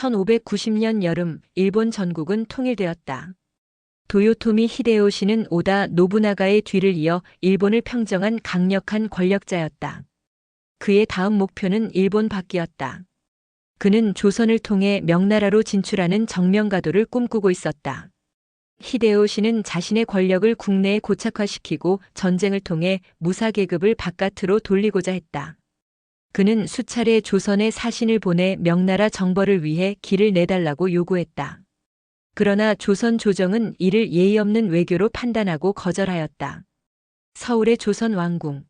1590년 여름 일본 전국은 통일되었다. 도요토미 히데요시는 오다 노부나가의 뒤를 이어 일본을 평정한 강력한 권력자였다. 그의 다음 목표는 일본 밖이었다. 그는 조선을 통해 명나라로 진출하는 정명가도를 꿈꾸고 있었다. 히데요시는 자신의 권력을 국내에 고착화시키고 전쟁을 통해 무사계급을 바깥으로 돌리고자 했다. 그는 수차례 조선에 사신을 보내 명나라 정벌을 위해 길을 내달라고 요구했다. 그러나 조선 조정은 이를 예의 없는 외교로 판단하고 거절하였다. 서울의 조선 왕궁.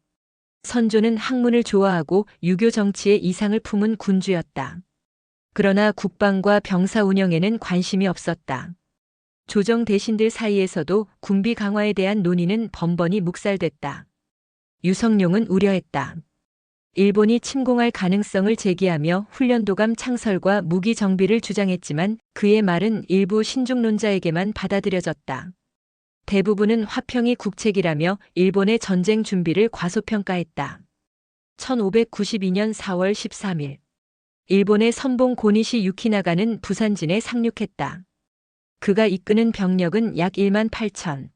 선조는 학문을 좋아하고 유교 정치에 이상을 품은 군주였다. 그러나 국방과 병사 운영에는 관심이 없었다. 조정 대신들 사이에서도 군비 강화에 대한 논의는 번번이 묵살됐다. 유성룡은 우려했다. 일본이 침공할 가능성을 제기하며 훈련도감 창설과 무기 정비를 주장했지만 그의 말은 일부 신중론자에게만 받아들여졌다. 대부분은 화평이 국책이라며 일본의 전쟁 준비를 과소평가했다. 1592년 4월 13일 일본의 선봉 고니시 유키나가는 부산진에 상륙했다. 그가 이끄는 병력은 약 1만 8천.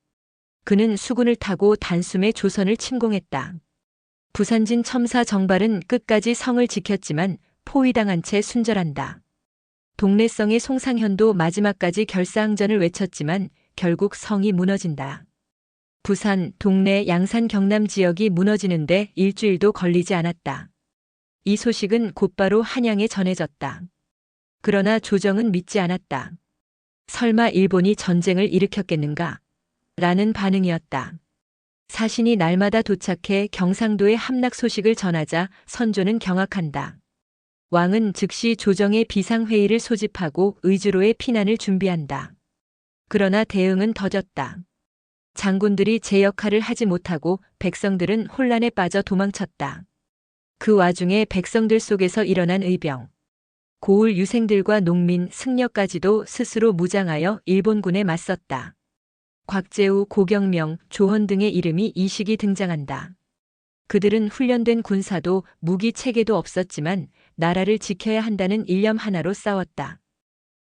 그는 수군을 타고 단숨에 조선을 침공했다. 부산진 첨사 정발은 끝까지 성을 지켰지만 포위당한 채 순절한다. 동래성의 송상현도 마지막까지 결사항전을 외쳤지만 결국 성이 무너진다. 부산, 동래, 양산 경남 지역이 무너지는데 일주일도 걸리지 않았다. 이 소식은 곧바로 한양에 전해졌다. 그러나 조정은 믿지 않았다. 설마 일본이 전쟁을 일으켰겠는가? 라는 반응이었다. 사신이 날마다 도착해 경상도의 함락 소식을 전하자 선조는 경악한다. 왕은 즉시 조정의 비상회의를 소집하고 의주로의 피난을 준비한다. 그러나 대응은 더뎠다. 장군들이 제 역할을 하지 못하고 백성들은 혼란에 빠져 도망쳤다. 그 와중에 백성들 속에서 일어난 의병. 고을 유생들과 농민, 승려까지도 스스로 무장하여 일본군에 맞섰다. 곽재우, 고경명, 조헌 등의 이름이 이 시기 등장한다. 그들은 훈련된 군사도 무기 체계도 없었지만 나라를 지켜야 한다는 일념 하나로 싸웠다.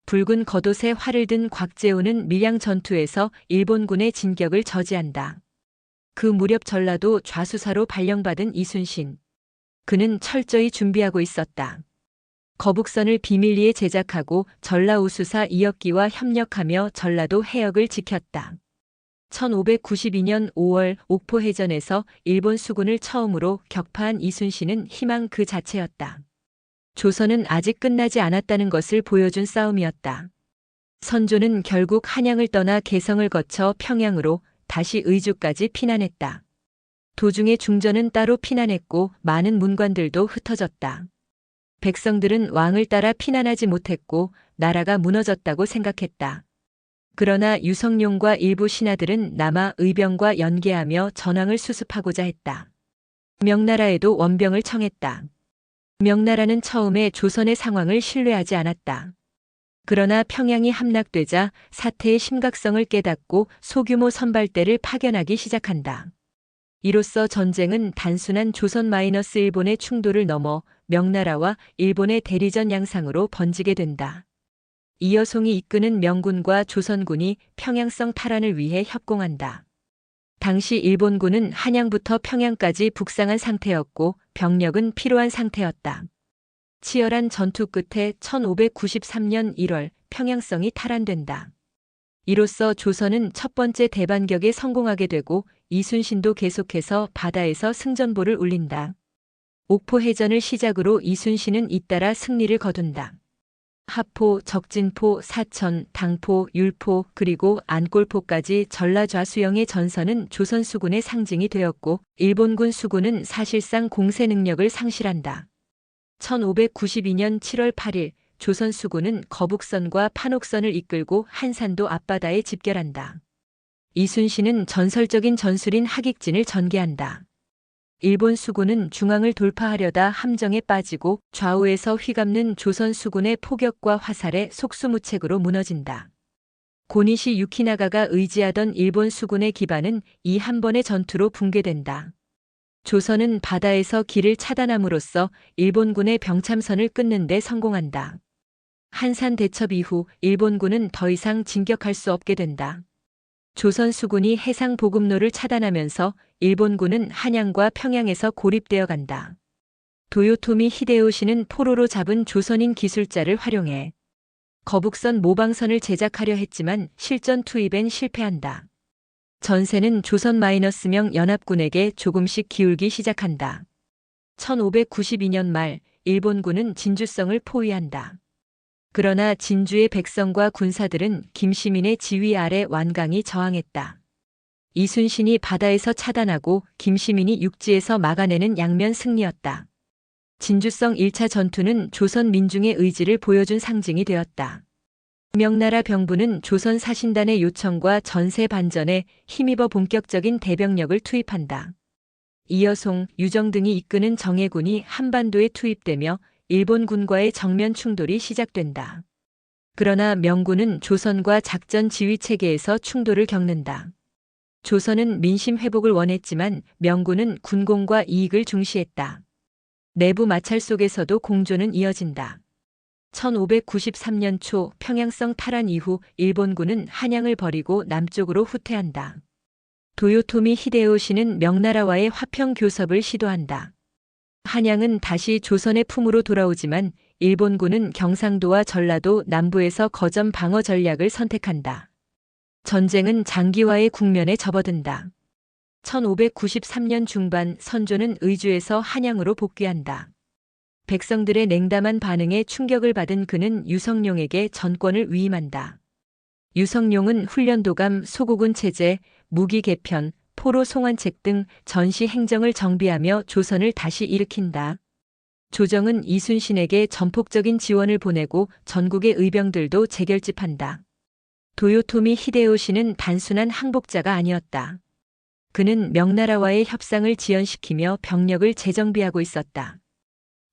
붉은 겉옷에 활을 든 곽재우는 밀양 전투에서 일본군의 진격을 저지한다. 그 무렵 전라도 좌수사로 발령받은 이순신. 그는 철저히 준비하고 있었다. 거북선을 비밀리에 제작하고 전라우수사 이혁기와 협력하며 전라도 해역을 지켰다. 1592년 5월 옥포해전에서 일본 수군을 처음으로 격파한 이순신은 희망 그 자체였다. 조선은 아직 끝나지 않았다는 것을 보여준 싸움이었다. 선조는 결국 한양을 떠나 개성을 거쳐 평양으로 다시 의주까지 피난했다. 도중에 중전은 따로 피난했고 많은 문관들도 흩어졌다. 백성들은 왕을 따라 피난하지 못했고 나라가 무너졌다고 생각했다. 그러나 유성룡과 일부 신하들은 남아 의병과 연계하며 전황을 수습하고자 했다. 명나라에도 원병을 청했다. 명나라는 처음에 조선의 상황을 신뢰하지 않았다. 그러나 평양이 함락되자 사태의 심각성을 깨닫고 소규모 선발대를 파견하기 시작한다. 이로써 전쟁은 단순한 조선 마이너스 일본의 충돌을 넘어 명나라와 일본의 대리전 양상으로 번지게 된다. 이여송이 이끄는 명군과 조선군이 평양성 탈환을 위해 협공한다. 당시 일본군은 한양부터 평양까지 북상한 상태였고 병력은 피로한 상태였다. 치열한 전투 끝에 1593년 1월 평양성이 탈환된다. 이로써 조선은 첫 번째 대반격에 성공하게 되고 이순신도 계속해서 바다에서 승전보를 울린다. 옥포해전을 시작으로 이순신은 잇따라 승리를 거둔다. 하포, 적진포, 사천, 당포, 율포 그리고 안골포까지 전라좌수영의 전선은 조선 수군의 상징이 되었고 일본군 수군은 사실상 공세 능력을 상실한다. 1592년 7월 8일 조선 수군은 거북선과 판옥선을 이끌고 한산도 앞바다에 집결한다. 이순신은 전설적인 전술인 하객진을 전개한다. 일본 수군은 중앙을 돌파하려다 함정에 빠지고 좌우에서 휘감는 조선 수군의 포격과 화살에 속수무책으로 무너진다. 고니시 유키나가가 의지하던 일본 수군의 기반은 이 한 번의 전투로 붕괴된다. 조선은 바다에서 길을 차단함으로써 일본군의 병참선을 끊는 데 성공한다. 한산 대첩 이후 일본군은 더 이상 진격할 수 없게 된다. 조선 수군이 해상 보급로를 차단하면서 일본군은 한양과 평양에서 고립되어 간다. 도요토미 히데요시는 포로로 잡은 조선인 기술자를 활용해 거북선 모방선을 제작하려 했지만 실전 투입엔 실패한다. 전세는 조선-명 연합군에게 조금씩 기울기 시작한다. 1592년 말 일본군은 진주성을 포위한다. 그러나 진주의 백성과 군사들은 김시민의 지휘 아래 완강히 저항했다. 이순신이 바다에서 차단하고 김시민이 육지에서 막아내는 양면 승리였다. 진주성 1차 전투는 조선 민중의 의지를 보여준 상징이 되었다. 명나라 병부는 조선 사신단의 요청과 전세 반전에 힘입어 본격적인 대병력을 투입한다. 이여송, 유정 등이 이끄는 정예군이 한반도에 투입되며 일본군과의 정면 충돌이 시작된다. 그러나 명군은 조선과 작전 지휘 체계에서 충돌을 겪는다. 조선은 민심 회복을 원했지만 명군은 군공과 이익을 중시했다. 내부 마찰 속에서도 공조는 이어진다. 1593년 초 평양성 탈환 이후 일본군은 한양을 버리고 남쪽으로 후퇴한다. 도요토미 히데요시는 명나라와의 화평 교섭을 시도한다. 한양은 다시 조선의 품으로 돌아오지만 일본군은 경상도와 전라도 남부에서 거점 방어 전략을 선택한다. 전쟁은 장기화의 국면에 접어든다. 1593년 중반 선조는 의주에서 한양으로 복귀한다. 백성들의 냉담한 반응에 충격을 받은 그는 유성룡에게 전권을 위임한다. 유성룡은 훈련도감, 소국은 체제, 무기 개편, 포로 송환책 등 전시 행정을 정비하며 조선을 다시 일으킨다. 조정은 이순신에게 전폭적인 지원을 보내고 전국의 의병들도 재결집한다. 도요토미 히데요시는 단순한 항복자가 아니었다. 그는 명나라와의 협상을 지연시키며 병력을 재정비하고 있었다.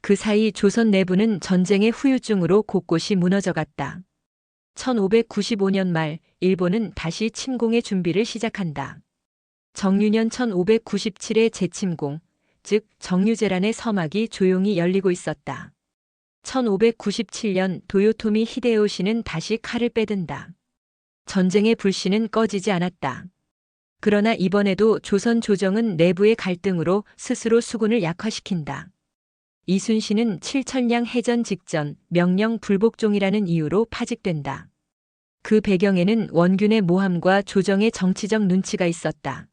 그 사이 조선 내부는 전쟁의 후유증으로 곳곳이 무너져갔다. 1595년 말 일본은 다시 침공의 준비를 시작한다. 정유년 1597의 재침공, 즉 정유재란의 서막이 조용히 열리고 있었다. 1597년 도요토미 히데요시는 다시 칼을 빼든다. 전쟁의 불씨는 꺼지지 않았다. 그러나 이번에도 조선 조정은 내부의 갈등으로 스스로 수군을 약화시킨다. 이순신은 칠천량 해전 직전 명령 불복종이라는 이유로 파직된다. 그 배경에는 원균의 모함과 조정의 정치적 눈치가 있었다.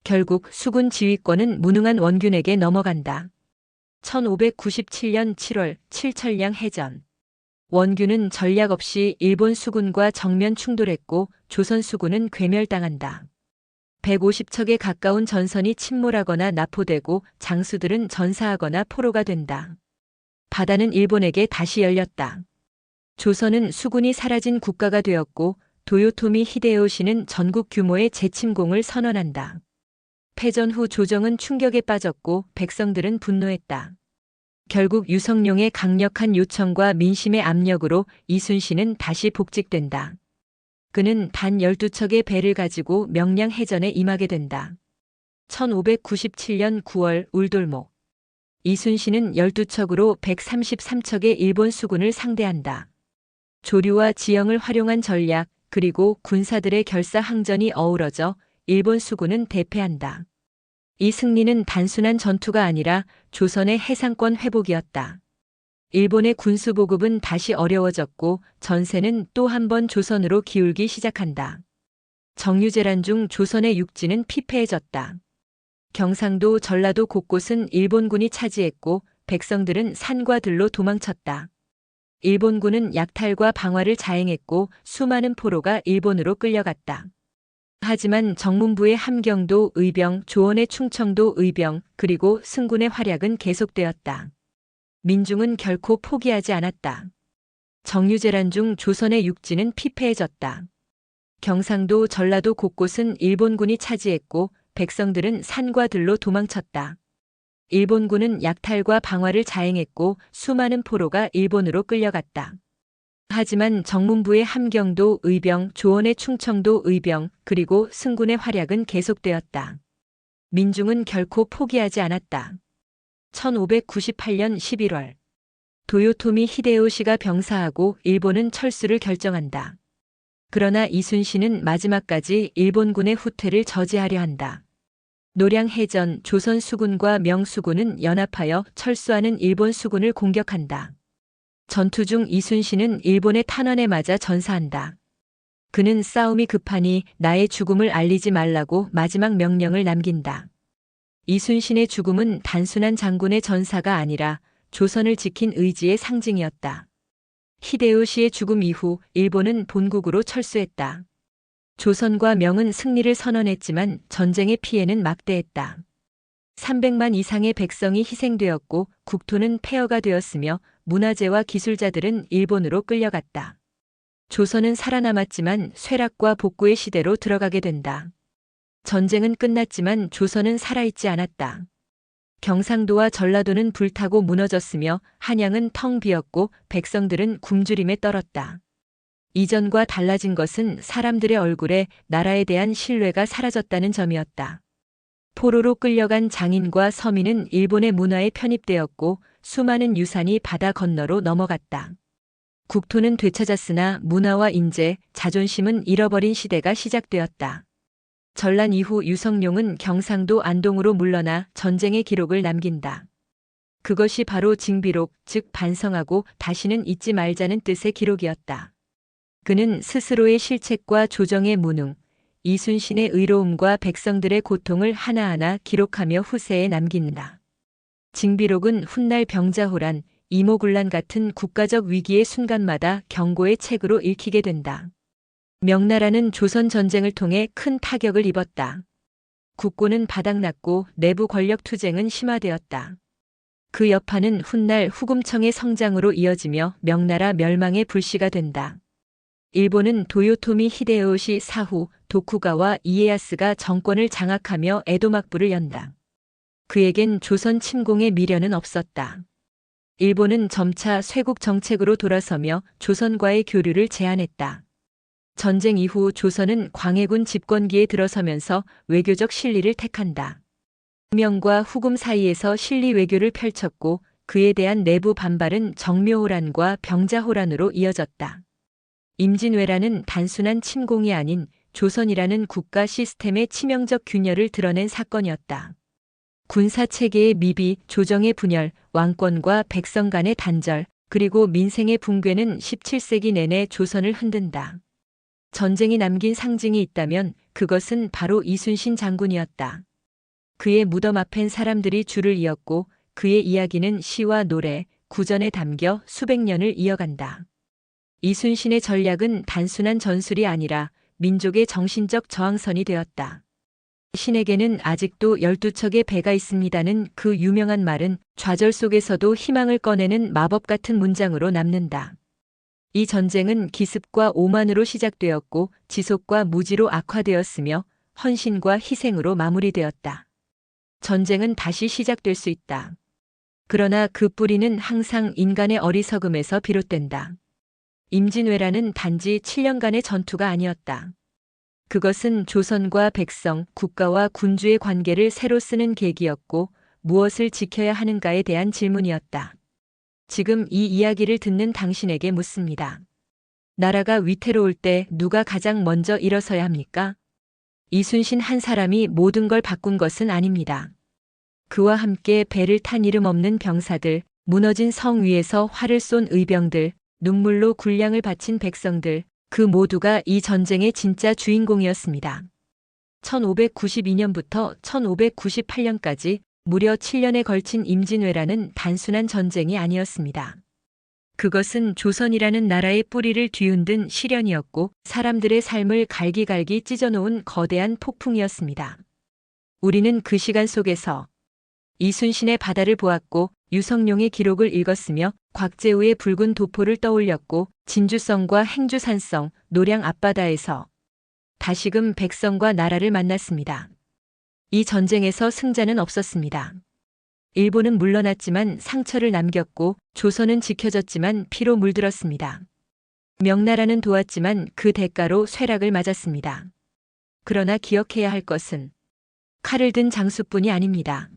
결국 수군 지휘권은 무능한 원균에게 넘어간다. 1597년 7월 칠천량 해전. 원균은 전략 없이 일본 수군과 정면 충돌했고 조선 수군은 괴멸당한다. 150척에 가까운 전선이 침몰하거나 납포되고 장수들은 전사하거나 포로가 된다. 바다는 일본에게 다시 열렸다. 조선은 수군이 사라진 국가가 되었고 도요토미 히데요시는 전국 규모의 재침공을 선언한다. 패전 후 조정은 충격에 빠졌고 백성들은 분노했다. 결국 유성룡의 강력한 요청과 민심의 압력으로 이순신은 다시 복직된다. 그는 단 12척의 배를 가지고 명량 해전에 임하게 된다. 1597년 9월 울돌목. 이순신은 12척으로 133척의 일본 수군을 상대한다. 조류와 지형을 활용한 전략 그리고 군사들의 결사항전이 어우러져 일본 수군은 대패한다. 이 승리는 단순한 전투가 아니라 조선의 해상권 회복이었다. 일본의 군수 보급은 다시 어려워졌고 전세는 또 한 번 조선으로 기울기 시작한다. 정유재란 중 조선의 육지는 피폐해졌다. 경상도, 전라도 곳곳은 일본군이 차지했고 백성들은 산과 들로 도망쳤다. 일본군은 약탈과 방화를 자행했고 수많은 포로가 일본으로 끌려갔다. 하지만 정문부의 함경도 의병, 조원의 충청도 의병, 그리고 승군의 활약은 계속되었다. 민중은 결코 포기하지 않았다. 정유재란 중 조선의 육지는 피폐해졌다. 경상도, 전라도 곳곳은 일본군이 차지했고 백성들은 산과 들로 도망쳤다. 일본군은 약탈과 방화를 자행했고 수많은 포로가 일본으로 끌려갔다. 하지만 정문부의 함경도 의병, 조원의 충청도 의병, 그리고 승군의 활약은 계속되었다. 민중은 결코 포기하지 않았다. 1598년 11월 도요토미 히데요시가 병사하고 일본은 철수를 결정한다. 그러나 이순신은 마지막까지 일본군의 후퇴를 저지하려 한다. 노량해전 조선 수군과 명수군은 연합하여 철수하는 일본 수군을 공격한다. 전투 중 이순신은 일본의 탄원에 맞아 전사한다. 그는 싸움이 급하니 나의 죽음을 알리지 말라고 마지막 명령을 남긴다. 이순신의 죽음은 단순한 장군의 전사가 아니라 조선을 지킨 의지의 상징이었다. 히데요시의 죽음 이후 일본은 본국으로 철수했다. 조선과 명은 승리를 선언했지만 전쟁의 피해는 막대했다. 300만 이상의 백성이 희생되었고 국토는 폐허가 되었으며 문화재와 기술자들은 일본으로 끌려갔다. 조선은 살아남았지만 쇠락과 복구의 시대로 들어가게 된다. 전쟁은 끝났지만 조선은 살아있지 않았다. 경상도와 전라도는 불타고 무너졌으며 한양은 텅 비었고 백성들은 굶주림에 떨었다. 이전과 달라진 것은 사람들의 얼굴에 나라에 대한 신뢰가 사라졌다는 점이었다. 포로로 끌려간 장인과 서민은 일본의 문화에 편입되었고 수많은 유산이 바다 건너로 넘어갔다. 국토는 되찾았으나 문화와 인재, 자존심은 잃어버린 시대가 시작되었다. 전란 이후 유성룡은 경상도 안동으로 물러나 전쟁의 기록을 남긴다. 그것이 바로 징비록, 즉 반성하고 다시는 잊지 말자는 뜻의 기록이었다. 그는 스스로의 실책과 조정의 무능, 이순신의 의로움과 백성들의 고통을 하나하나 기록하며 후세에 남긴다. 징비록은 훗날 병자호란, 이모군란 같은 국가적 위기의 순간마다 경고의 책으로 읽히게 된다. 명나라는 조선 전쟁을 통해 큰 타격을 입었다. 국고는 바닥났고 내부 권력 투쟁은 심화되었다. 그 여파는 훗날 후금청의 성장으로 이어지며 명나라 멸망의 불씨가 된다. 일본은 도요토미 히데요시 사후 도쿠가와 이에야스가 정권을 장악하며 에도 막부를 연다. 그에겐 조선 침공의 미련은 없었다. 일본은 점차 쇄국 정책으로 돌아서며 조선과의 교류를 제한했다. 전쟁 이후 조선은 광해군 집권기에 들어서면서 외교적 실리를 택한다. 명과 후금 사이에서 실리 외교를 펼쳤고 그에 대한 내부 반발은 정묘호란과 병자호란으로 이어졌다. 임진왜란은 단순한 침공이 아닌 조선이라는 국가 시스템의 치명적 균열을 드러낸 사건이었다. 군사체계의 미비, 조정의 분열, 왕권과 백성 간의 단절, 그리고 민생의 붕괴는 17세기 내내 조선을 흔든다. 전쟁이 남긴 상징이 있다면 그것은 바로 이순신 장군이었다. 그의 무덤 앞엔 사람들이 줄을 이었고 그의 이야기는 시와 노래, 구전에 담겨 수백 년을 이어간다. 이순신의 전략은 단순한 전술이 아니라 민족의 정신적 저항선이 되었다. 신에게는 아직도 12척의 배가 있습니다는 그 유명한 말은 좌절 속에서도 희망을 꺼내는 마법 같은 문장으로 남는다. 이 전쟁은 기습과 오만으로 시작되었고 지속과 무지로 악화되었으며 헌신과 희생으로 마무리되었다. 전쟁은 다시 시작될 수 있다. 그러나 그 뿌리는 항상 인간의 어리석음에서 비롯된다. 임진왜란은 단지 7년간의 전투가 아니었다. 그것은 조선과 백성, 국가와 군주의 관계를 새로 쓰는 계기였고 무엇을 지켜야 하는가에 대한 질문이었다. 지금 이 이야기를 듣는 당신에게 묻습니다. 나라가 위태로울 때 누가 가장 먼저 일어서야 합니까? 이순신 한 사람이 모든 걸 바꾼 것은 아닙니다. 그와 함께 배를 탄 이름 없는 병사들, 무너진 성 위에서 활을 쏜 의병들, 눈물로 군량을 바친 백성들, 그 모두가 이 전쟁의 진짜 주인공이었습니다. 1592년부터 1598년까지 무려 7년에 걸친 임진왜란은 단순한 전쟁이 아니었습니다. 그것은 조선이라는 나라의 뿌리를 뒤흔든 시련이었고 사람들의 삶을 갈기갈기 찢어놓은 거대한 폭풍이었습니다. 우리는 그 시간 속에서 이순신의 바다를 보았고 유성룡의 기록을 읽었으며 곽재우의 붉은 도포를 떠올렸고 진주성과 행주산성, 노량 앞바다에서 다시금 백성과 나라를 만났습니다. 이 전쟁에서 승자는 없었습니다. 일본은 물러났지만 상처를 남겼고 조선은 지켜졌지만 피로 물들었습니다. 명나라는 도왔지만 그 대가로 쇠락을 맞았습니다. 그러나 기억해야 할 것은 칼을 든 장수뿐이 아닙니다.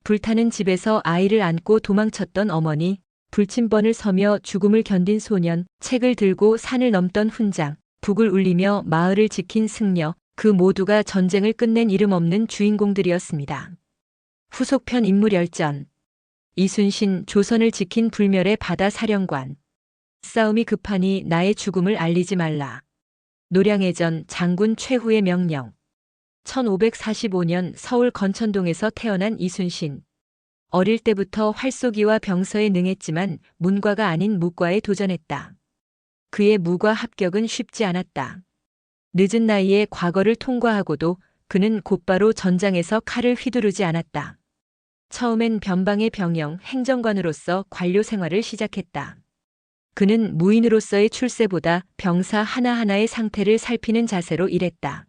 불타는 집에서 아이를 안고 도망쳤던 어머니, 불침번을 서며 죽음을 견딘 소년, 책을 들고 산을 넘던 훈장, 북을 울리며 마을을 지킨 승려, 그 모두가 전쟁을 끝낸 이름 없는 주인공들이었습니다. 후속편 인물 열전. 이순신, 조선을 지킨 불멸의 바다 사령관. 싸움이 급하니 나의 죽음을 알리지 말라. 노량해전 장군 최후의 명령. 1545년 서울 건천동에서 태어난 이순신. 어릴 때부터 활쏘기와 병서에 능했지만 문과가 아닌 무과에 도전했다. 그의 무과 합격은 쉽지 않았다. 늦은 나이에 과거를 통과하고도 그는 곧바로 전장에서 칼을 휘두르지 않았다. 처음엔 변방의 병영, 행정관으로서 관료 생활을 시작했다. 그는 무인으로서의 출세보다 병사 하나하나의 상태를 살피는 자세로 일했다.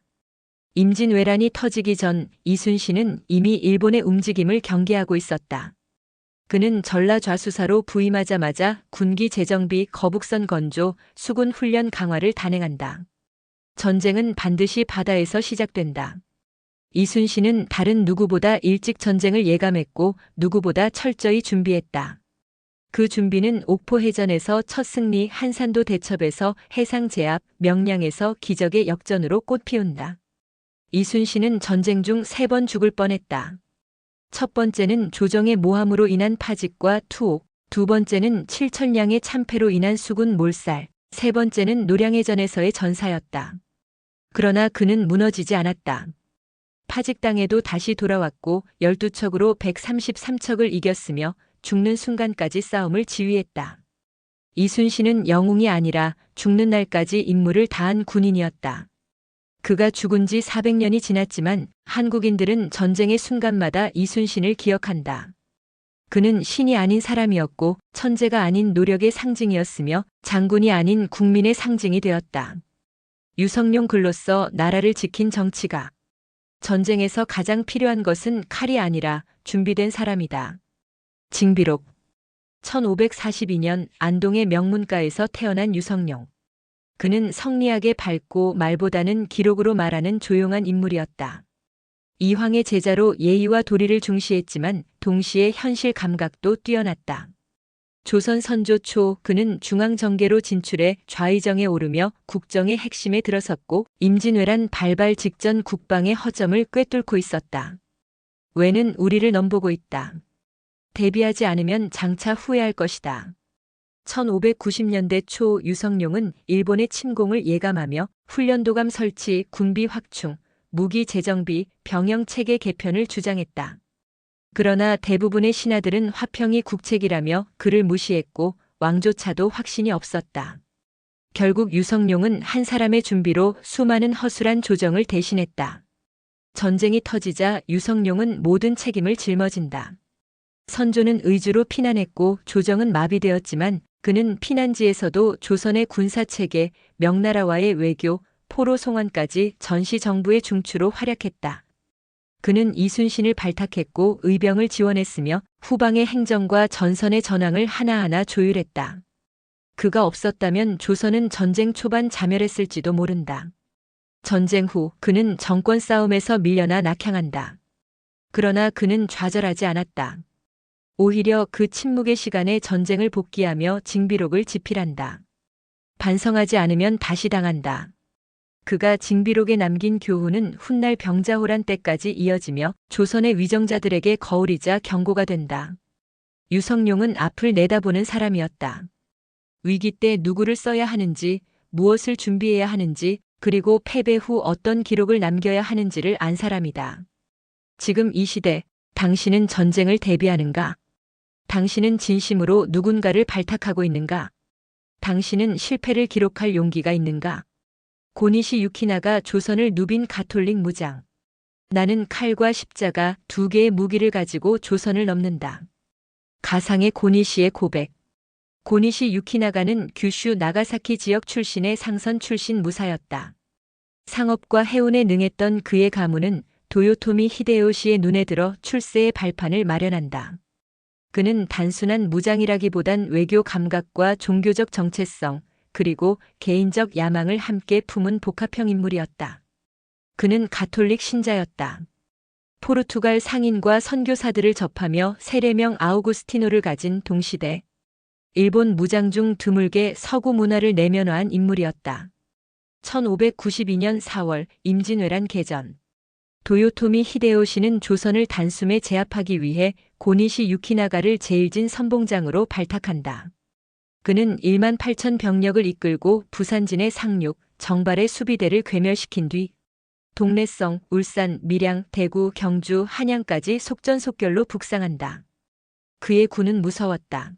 임진왜란이 터지기 전 이순신은 이미 일본의 움직임을 경계하고 있었다. 그는 전라좌수사로 부임하자마자 군기 재정비, 거북선 건조, 수군 훈련 강화를 단행한다. 전쟁은 반드시 바다에서 시작된다. 이순신은 다른 누구보다 일찍 전쟁을 예감했고 누구보다 철저히 준비했다. 그 준비는 옥포해전에서 첫 승리, 한산도 대첩에서 해상 제압, 명량에서 기적의 역전으로 꽃피운다. 이순신은 전쟁 중 3번 죽을 뻔했다. 첫 번째는 조정의 모함으로 인한 파직과 투옥, 두 번째는 칠천량의 참패로 인한 수군 몰살, 세 번째는 노량해전에서의 전사였다. 그러나 그는 무너지지 않았다. 파직당해도 다시 돌아왔고 12척으로 133척을 이겼으며 죽는 순간까지 싸움을 지휘했다. 이순신은 영웅이 아니라 죽는 날까지 임무를 다한 군인이었다. 그가 죽은 지 400년이 지났지만 한국인들은 전쟁의 순간마다 이순신을 기억한다. 그는 신이 아닌 사람이었고 천재가 아닌 노력의 상징이었으며 장군이 아닌 국민의 상징이 되었다. 유성룡 글로써 나라를 지킨 정치가. 전쟁에서 가장 필요한 것은 칼이 아니라 준비된 사람이다. 징비록. 1542년 안동의 명문가에서 태어난 유성룡. 그는 성리하게 밝고 말보다는 기록으로 말하는 조용한 인물이었다. 이황의 제자로 예의와 도리를 중시했지만 동시에 현실 감각도 뛰어났다. 조선 선조 초 그는 중앙정계로 진출해 좌의정에 오르며 국정의 핵심에 들어섰고 임진왜란 발발 직전 국방의 허점을 꿰뚫고 있었다. 왜는 우리를 넘보고 있다. 대비하지 않으면 장차 후회할 것이다. 1590년대 초 유성룡은 일본의 침공을 예감하며 훈련도감 설치, 군비 확충, 무기 재정비, 병영 체계 개편을 주장했다. 그러나 대부분의 신하들은 화평이 국책이라며 그를 무시했고 왕조차도 확신이 없었다. 결국 유성룡은 한 사람의 준비로 수많은 허술한 조정을 대신했다. 전쟁이 터지자 유성룡은 모든 책임을 짊어진다. 선조는 의주로 피난했고 조정은 마비되었지만 그는 피난지에서도 조선의 군사체계, 명나라와의 외교, 포로 송환까지 전시 정부의 중추로 활약했다. 그는 이순신을 발탁했고 의병을 지원했으며 후방의 행정과 전선의 전황을 하나하나 조율했다. 그가 없었다면 조선은 전쟁 초반 자멸했을지도 모른다. 전쟁 후 그는 정권 싸움에서 밀려나 낙향한다. 그러나 그는 좌절하지 않았다. 오히려 그 침묵의 시간에 전쟁을 복귀하며 징비록을 집필한다. 반성하지 않으면 다시 당한다. 그가 징비록에 남긴 교훈은 훗날 병자호란 때까지 이어지며 조선의 위정자들에게 거울이자 경고가 된다. 유성룡은 앞을 내다보는 사람이었다. 위기 때 누구를 써야 하는지, 무엇을 준비해야 하는지, 그리고 패배 후 어떤 기록을 남겨야 하는지를 안 사람이다. 지금 이 시대, 당신은 전쟁을 대비하는가? 당신은 진심으로 누군가를 발탁하고 있는가? 당신은 실패를 기록할 용기가 있는가? 고니시 유키나가 조선을 누빈 가톨릭 무장. 나는 칼과 십자가 2개의 무기를 가지고 조선을 넘는다. 가상의 고니시의 고백. 고니시 유키나가는 규슈 나가사키 지역 출신의 상선 출신 무사였다. 상업과 해운에 능했던 그의 가문은 도요토미 히데요시의 눈에 들어 출세의 발판을 마련한다. 그는 단순한 무장이라기보단 외교 감각과 종교적 정체성, 그리고 개인적 야망을 함께 품은 복합형 인물이었다. 그는 가톨릭 신자였다. 포르투갈 상인과 선교사들을 접하며 세례명 아우구스티노를 가진 동시대 일본 무장 중 드물게 서구 문화를 내면화한 인물이었다. 1592년 4월 임진왜란 개전. 도요토미 히데요시는 조선을 단숨에 제압하기 위해 고니시 유키나가를 제일진 선봉장으로 발탁한다. 그는 1만 8천 병력을 이끌고 부산진의 상륙, 정발의 수비대를 괴멸시킨 뒤 동래성, 울산, 밀양, 대구, 경주, 한양까지 속전속결로 북상한다. 그의 군은 무서웠다.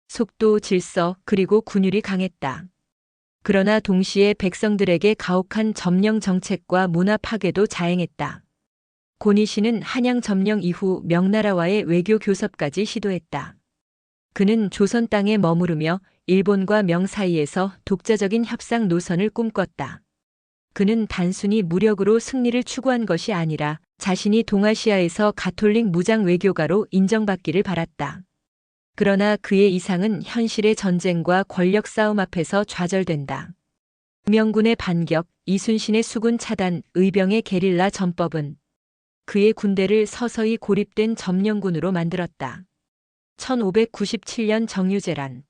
속도, 질서, 그리고 군율이 강했다. 그러나 동시에 백성들에게 가혹한 점령 정책과 문화 파괴도 자행했다. 고니시는 한양 점령 이후 명나라와의 외교 교섭까지 시도했다. 그는 조선 땅에 머무르며 일본과 명 사이에서 독자적인 협상 노선을 꿈꿨다. 그는 단순히 무력으로 승리를 추구한 것이 아니라 자신이 동아시아에서 가톨릭 무장 외교가로 인정받기를 바랐다. 그러나 그의 이상은 현실의 전쟁과 권력 싸움 앞에서 좌절된다. 명군의 반격, 이순신의 수군 차단, 의병의 게릴라 전법은 그의 군대를 서서히 고립된 점령군으로 만들었다. 1597년 정유재란.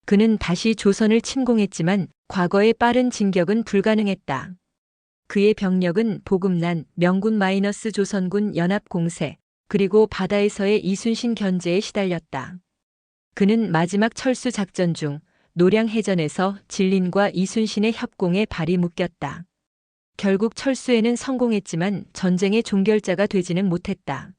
그는 다시 조선을 침공했지만 과거의 빠른 진격은 불가능했다. 그의 병력은 보급난, 명군 마이너스 조선군 연합 공세, 그리고 바다에서의 이순신 견제에 시달렸다. 그는 마지막 철수 작전 중 노량해전에서 진린과 이순신의 협공에 발이 묶였다. 결국 철수에는 성공했지만 전쟁의 종결자가 되지는 못했다.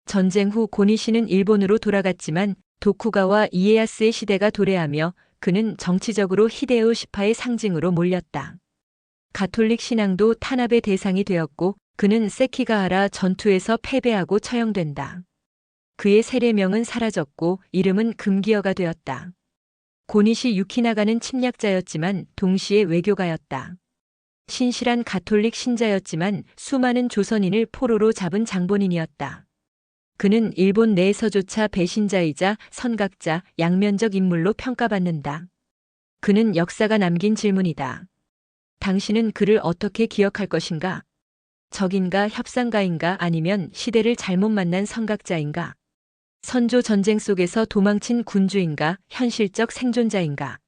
전쟁 후 고니시는 일본으로 돌아갔지만 도쿠가와 이에야스의 시대가 도래하며 그는 정치적으로 히데요 시파의 상징으로 몰렸다. 가톨릭 신앙도 탄압의 대상이 되었고 그는 세키가하라 전투에서 패배하고 처형된다. 그의 세례명은 사라졌고 이름은 금기어가 되었다. 고니시 유키나가는 침략자였지만 동시에 외교가였다. 신실한 가톨릭 신자였지만 수많은 조선인을 포로로 잡은 장본인이었다. 그는 일본 내에서조차 배신자이자 선각자, 양면적 인물로 평가받는다. 그는 역사가 남긴 질문이다. 당신은 그를 어떻게 기억할 것인가? 적인가 협상가인가 아니면 시대를 잘못 만난 선각자인가? 선조 전쟁 속에서 도망친 군주인가 현실적 생존자인가?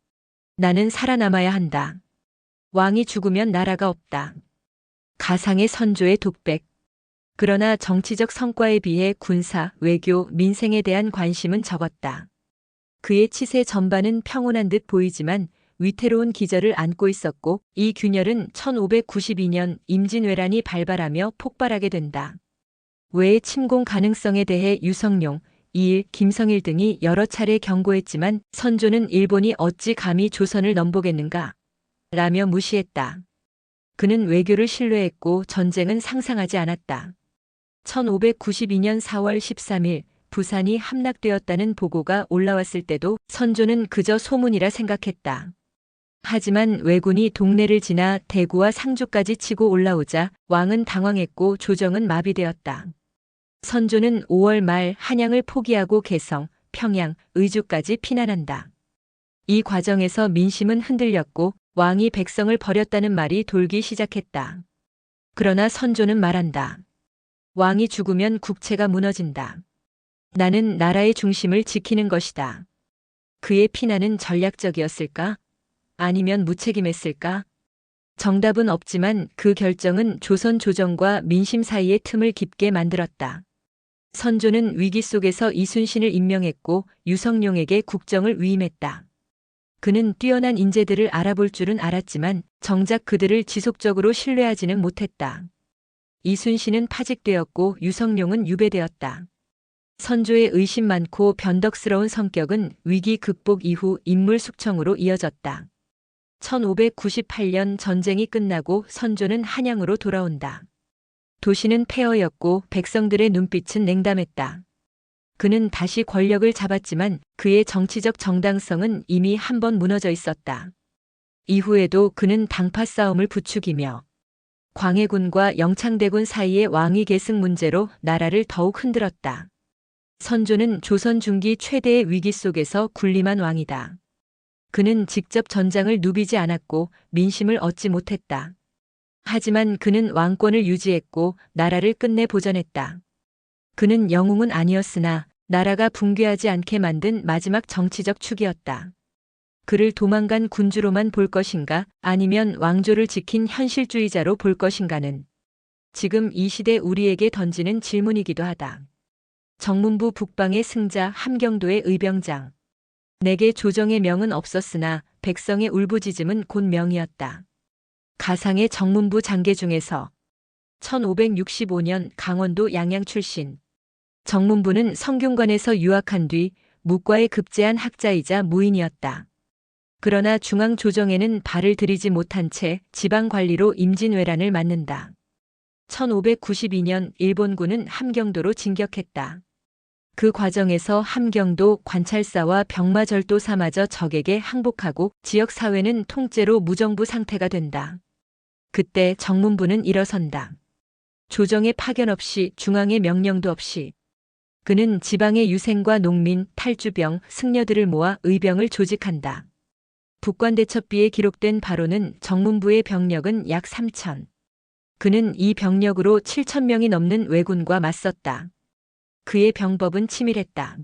나는 살아남아야 한다. 왕이 죽으면 나라가 없다. 가상의 선조의 독백. 그러나 정치적 성과에 비해 군사, 외교, 민생에 대한 관심은 적었다. 그의 치세 전반은 평온한 듯 보이지만 위태로운 기절을 안고 있었고 이 균열은 1592년 임진왜란이 발발하며 폭발하게 된다. 외의 침공 가능성에 대해 유성룡, 이일, 김성일 등이 여러 차례 경고했지만 선조는 일본이 어찌 감히 조선을 넘보겠는가? 라며 무시했다. 그는 외교를 신뢰했고 전쟁은 상상하지 않았다. 1592년 4월 13일 부산이 함락되었다는 보고가 올라왔을 때도 선조는 그저 소문이라 생각했다. 하지만 왜군이 동래를 지나 대구와 상주까지 치고 올라오자 왕은 당황했고 조정은 마비되었다. 선조는 5월 말 한양을 포기하고 개성, 평양, 의주까지 피난한다. 이 과정에서 민심은 흔들렸고 왕이 백성을 버렸다는 말이 돌기 시작했다. 그러나 선조는 말한다. 왕이 죽으면 국채가 무너진다. 나는 나라의 중심을 지키는 것이다. 그의 피난은 전략적이었을까? 아니면 무책임했을까? 정답은 없지만 그 결정은 조선 조정과 민심 사이의 틈을 깊게 만들었다. 선조는 위기 속에서 이순신을 임명했고 유성룡에게 국정을 위임했다. 그는 뛰어난 인재들을 알아볼 줄은 알았지만 정작 그들을 지속적으로 신뢰하지는 못했다. 이순신은 파직되었고 유성룡은 유배되었다. 선조의 의심 많고 변덕스러운 성격은 위기 극복 이후 인물 숙청으로 이어졌다. 1598년 전쟁이 끝나고 선조는 한양으로 돌아온다. 도시는 폐허였고 백성들의 눈빛은 냉담했다. 그는 다시 권력을 잡았지만 그의 정치적 정당성은 이미 한 번 무너져 있었다. 이후에도 그는 당파 싸움을 부추기며 광해군과 영창대군 사이의 왕위 계승 문제로 나라를 더욱 흔들었다. 선조는 조선 중기 최대의 위기 속에서 군림한 왕이다. 그는 직접 전장을 누비지 않았고 민심을 얻지 못했다. 하지만 그는 왕권을 유지했고 나라를 끝내 보전했다. 그는 영웅은 아니었으나 나라가 붕괴하지 않게 만든 마지막 정치적 축이었다. 그를 도망간 군주로만 볼 것인가 아니면 왕조를 지킨 현실주의자로 볼 것인가는 지금 이 시대 우리에게 던지는 질문이기도 하다. 정문부 북방의 승자 함경도의 의병장. 내게 조정의 명은 없었으나 백성의 울부짖음은 곧 명이었다. 가상의 정문부 장계 중에서 1565년 강원도 양양 출신. 정문부는 성균관에서 유학한 뒤 무과에 급제한 학자이자 무인이었다. 그러나 중앙조정에는 발을 들이지 못한 채 지방관리로 임진왜란을 맞는다. 1592년 일본군은 함경도로 진격했다. 그 과정에서 함경도 관찰사와 병마절도사마저 적에게 항복하고 지역사회는 통째로 무정부 상태가 된다. 그때 정문부는 일어선다. 조정의 파견 없이 중앙의 명령도 없이 그는 지방의 유생과 농민, 탈주병, 승려들을 모아 의병을 조직한다. 북관대첩비에 기록된 바로는 정문부의 병력은 약 3천. 그는 이 병력으로 7,000명이 넘는 왜군과 맞섰다. 그의 병법은 치밀했다.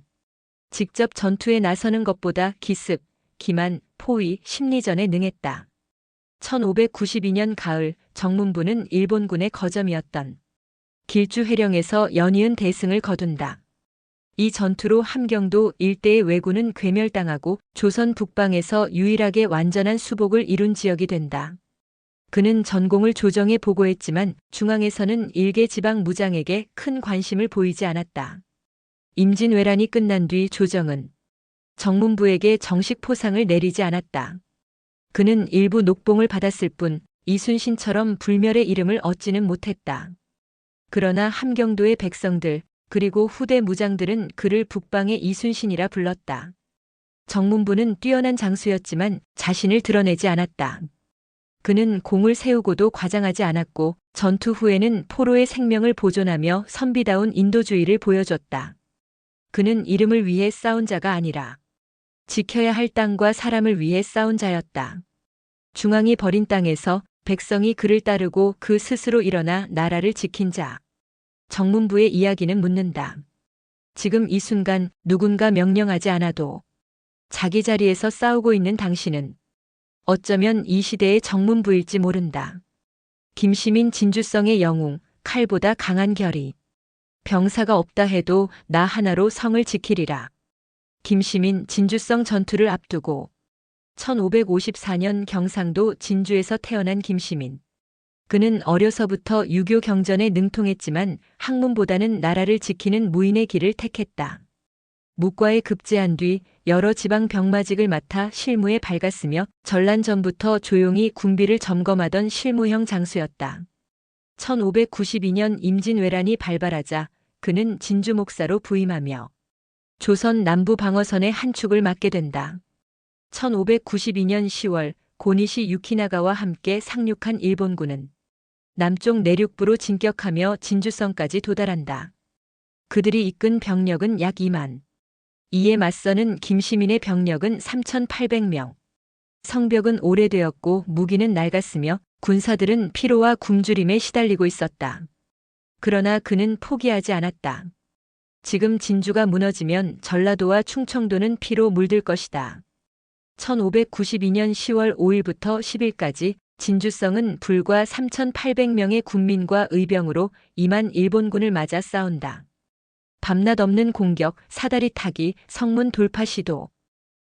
직접 전투에 나서는 것보다 기습, 기만, 포위, 심리전에 능했다. 1592년 가을 정문부는 일본군의 거점이었던 길주 회령에서 연이은 대승을 거둔다. 이 전투로 함경도 일대의 왜군은 괴멸당하고 조선 북방에서 유일하게 완전한 수복을 이룬 지역이 된다. 그는 전공을 조정에 보고했지만 중앙에서는 일개 지방 무장에게 큰 관심을 보이지 않았다. 임진왜란이 끝난 뒤 조정은 정문부에게 정식 포상을 내리지 않았다. 그는 일부 녹봉을 받았을 뿐 이순신처럼 불멸의 이름을 얻지는 못했다. 그러나 함경도의 백성들 그리고 후대 무장들은 그를 북방의 이순신이라 불렀다. 정문부는 뛰어난 장수였지만 자신을 드러내지 않았다. 그는 공을 세우고도 과장하지 않았고 전투 후에는 포로의 생명을 보존하며 선비다운 인도주의를 보여줬다. 그는 이름을 위해 싸운 자가 아니라 지켜야 할 땅과 사람을 위해 싸운 자였다. 중앙이 버린 땅에서 백성이 그를 따르고 그 스스로 일어나 나라를 지킨 자. 정문부의 이야기는 묻는다. 지금 이 순간 누군가 명령하지 않아도 자기 자리에서 싸우고 있는 당신은 어쩌면 이 시대의 정문부일지 모른다. 김시민 진주성의 영웅, 칼보다 강한 결의. 병사가 없다 해도 나 하나로 성을 지키리라. 김시민 진주성 전투를 앞두고 1554년 경상도 진주에서 태어난 김시민. 그는 어려서부터 유교 경전에 능통했지만 학문보다는 나라를 지키는 무인의 길을 택했다. 무과에 급제한 뒤 여러 지방 병마직을 맡아 실무에 밝았으며 전란 전부터 조용히 군비를 점검하던 실무형 장수였다. 1592년 임진왜란이 발발하자 그는 진주 목사로 부임하며 조선 남부 방어선의 한 축을 맡게 된다. 1592년 10월 고니시 유키나가와 함께 상륙한 일본군은 남쪽 내륙부로 진격하며 진주성까지 도달한다. 그들이 이끈 병력은 약 2만. 이에 맞서는 김시민의 병력은 3,800명. 성벽은 오래되었고 무기는 낡았으며 군사들은 피로와 굶주림에 시달리고 있었다. 그러나 그는 포기하지 않았다. 지금 진주가 무너지면 전라도와 충청도는 피로 물들 것이다. 1592년 10월 5일부터 10일까지 진주성은 불과 3,800명의 군민과 의병으로 2만 일본군을 맞아 싸운다. 밤낮 없는 공격, 사다리 타기, 성문 돌파 시도.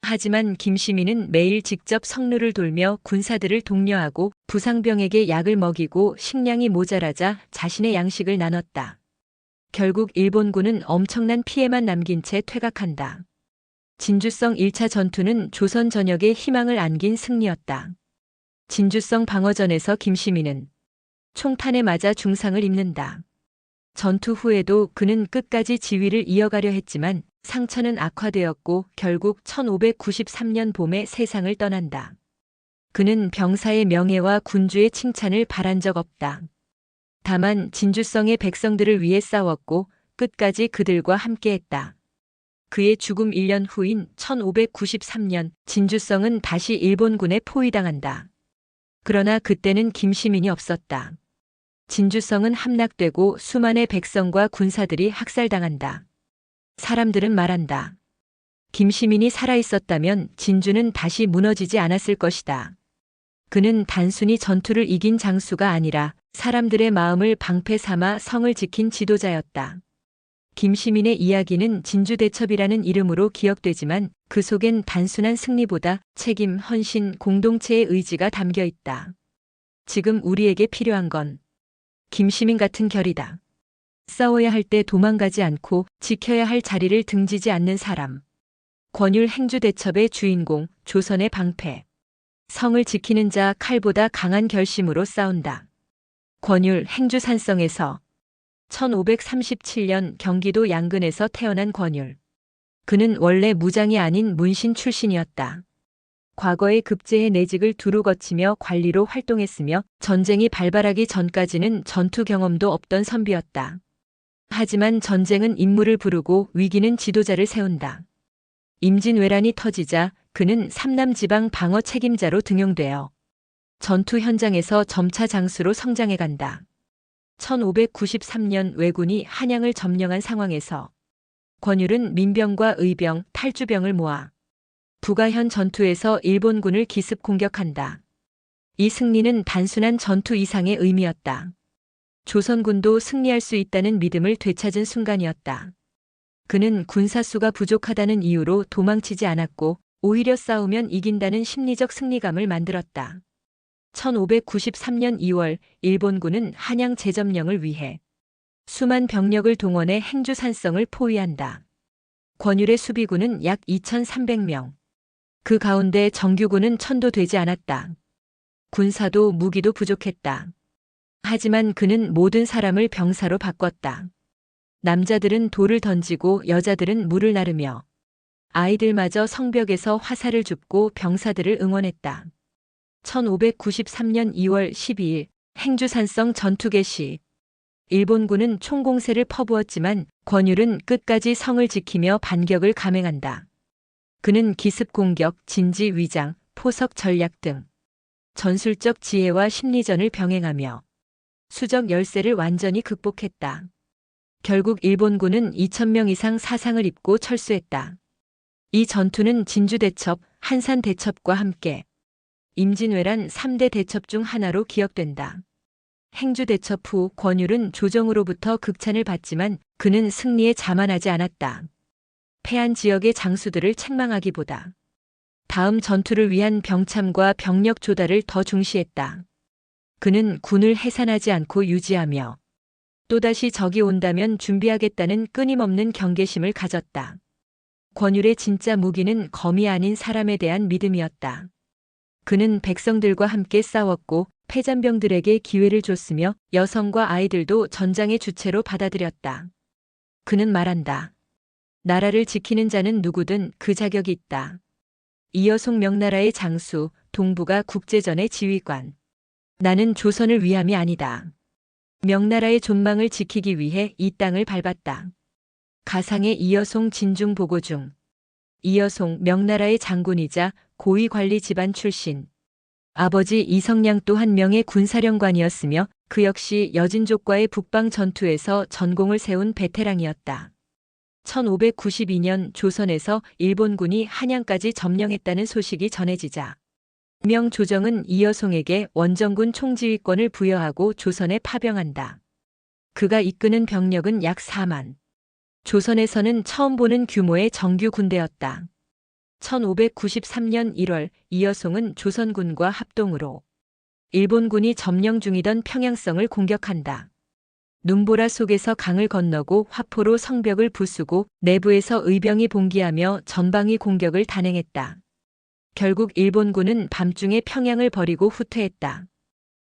하지만 김시민은 매일 직접 성루를 돌며 군사들을 독려하고 부상병에게 약을 먹이고 식량이 모자라자 자신의 양식을 나눴다. 결국 일본군은 엄청난 피해만 남긴 채 퇴각한다. 진주성 1차 전투는 조선 전역에 희망을 안긴 승리였다. 진주성 방어전에서 김시민은 총탄에 맞아 중상을 입는다. 전투 후에도 그는 끝까지 지위를 이어가려 했지만 상처는 악화되었고 결국 1593년 봄에 세상을 떠난다. 그는 병사의 명예와 군주의 칭찬을 바란 적 없다. 다만 진주성의 백성들을 위해 싸웠고 끝까지 그들과 함께했다. 그의 죽음 1년 후인 1593년 진주성은 다시 일본군에 포위당한다. 그러나 그때는 김시민이 없었다. 진주성은 함락되고 수만의 백성과 군사들이 학살당한다. 사람들은 말한다. 김시민이 살아있었다면 진주는 다시 무너지지 않았을 것이다. 그는 단순히 전투를 이긴 장수가 아니라 사람들의 마음을 방패 삼아 성을 지킨 지도자였다. 김시민의 이야기는 진주대첩이라는 이름으로 기억되지만 그 속엔 단순한 승리보다 책임, 헌신, 공동체의 의지가 담겨 있다. 지금 우리에게 필요한 건 김시민 같은 결이다. 싸워야 할 때 도망가지 않고 지켜야 할 자리를 등지지 않는 사람. 권율 행주대첩의 주인공, 조선의 방패. 성을 지키는 자 칼보다 강한 결심으로 싸운다. 권율 행주산성에서 1537년 경기도 양근에서 태어난 권율. 그는 원래 무장이 아닌 문신 출신이었다. 과거에 급제의 내직을 두루 거치며 관리로 활동했으며 전쟁이 발발하기 전까지는 전투 경험도 없던 선비였다. 하지만 전쟁은 인물을 부르고 위기는 지도자를 세운다. 임진왜란이 터지자 그는 삼남지방 방어 책임자로 등용되어 전투 현장에서 점차 장수로 성장해간다. 1593년 왜군이 한양을 점령한 상황에서 권율은 민병과 의병, 탈주병을 모아 부가현 전투에서 일본군을 기습 공격한다. 이 승리는 단순한 전투 이상의 의미였다. 조선군도 승리할 수 있다는 믿음을 되찾은 순간이었다. 그는 군사수가 부족하다는 이유로 도망치지 않았고 오히려 싸우면 이긴다는 심리적 승리감을 만들었다. 1593년 2월 일본군은 한양 재점령을 위해 수만 병력을 동원해 행주산성을 포위한다. 권율의 수비군은 약 2,300명. 그 가운데 정규군은 1,000도 되지 않았다. 군사도 무기도 부족했다. 하지만 그는 모든 사람을 병사로 바꿨다. 남자들은 돌을 던지고 여자들은 물을 나르며 아이들마저 성벽에서 화살을 줍고 병사들을 응원했다. 1593년 2월 12일 행주산성 전투 개시. 일본군은 총공세를 퍼부었지만 권율은 끝까지 성을 지키며 반격을 감행한다. 그는 기습 공격, 진지 위장, 포석 전략 등 전술적 지혜와 심리전을 병행하며 수적 열세를 완전히 극복했다. 결국 일본군은 2,000명 이상 사상을 입고 철수했다. 이 전투는 진주대첩, 한산대첩과 함께 임진왜란 3대 대첩 중 하나로 기억된다. 행주대첩 후 권율은 조정으로부터 극찬을 받지만 그는 승리에 자만하지 않았다. 패한 지역의 장수들을 책망하기보다 다음 전투를 위한 병참과 병력 조달을 더 중시했다. 그는 군을 해산하지 않고 유지하며 또다시 적이 온다면 준비하겠다는 끊임없는 경계심을 가졌다. 권율의 진짜 무기는 검이 아닌 사람에 대한 믿음이었다. 그는 백성들과 함께 싸웠고 패잔병들에게 기회를 줬으며 여성과 아이들도 전장의 주체로 받아들였다. 그는 말한다. 나라를 지키는 자는 누구든 그 자격이 있다. 이여송 명나라의 장수, 동부가 국제전의 지휘관. 나는 조선을 위함이 아니다. 명나라의 존망을 지키기 위해 이 땅을 밟았다. 가상의 이여송 진중 보고 중. 이여송 명나라의 장군이자 고위관리 집안 출신. 아버지 이성량 또한 명의 군사령관이었으며 그 역시 여진족과의 북방 전투에서 전공을 세운 베테랑이었다. 1592년 조선에서 일본군이 한양까지 점령했다는 소식이 전해지자 명조정은 이여송에게 원정군 총지휘권을 부여하고 조선에 파병한다. 그가 이끄는 병력은 약 4만. 조선에서는 처음 보는 규모의 정규 군대였다. 1593년 1월 이여송은 조선군과 합동으로 일본군이 점령 중이던 평양성을 공격한다. 눈보라 속에서 강을 건너고 화포로 성벽을 부수고 내부에서 의병이 봉기하며 전방위 공격을 단행했다. 결국 일본군은 밤중에 평양을 버리고 후퇴했다.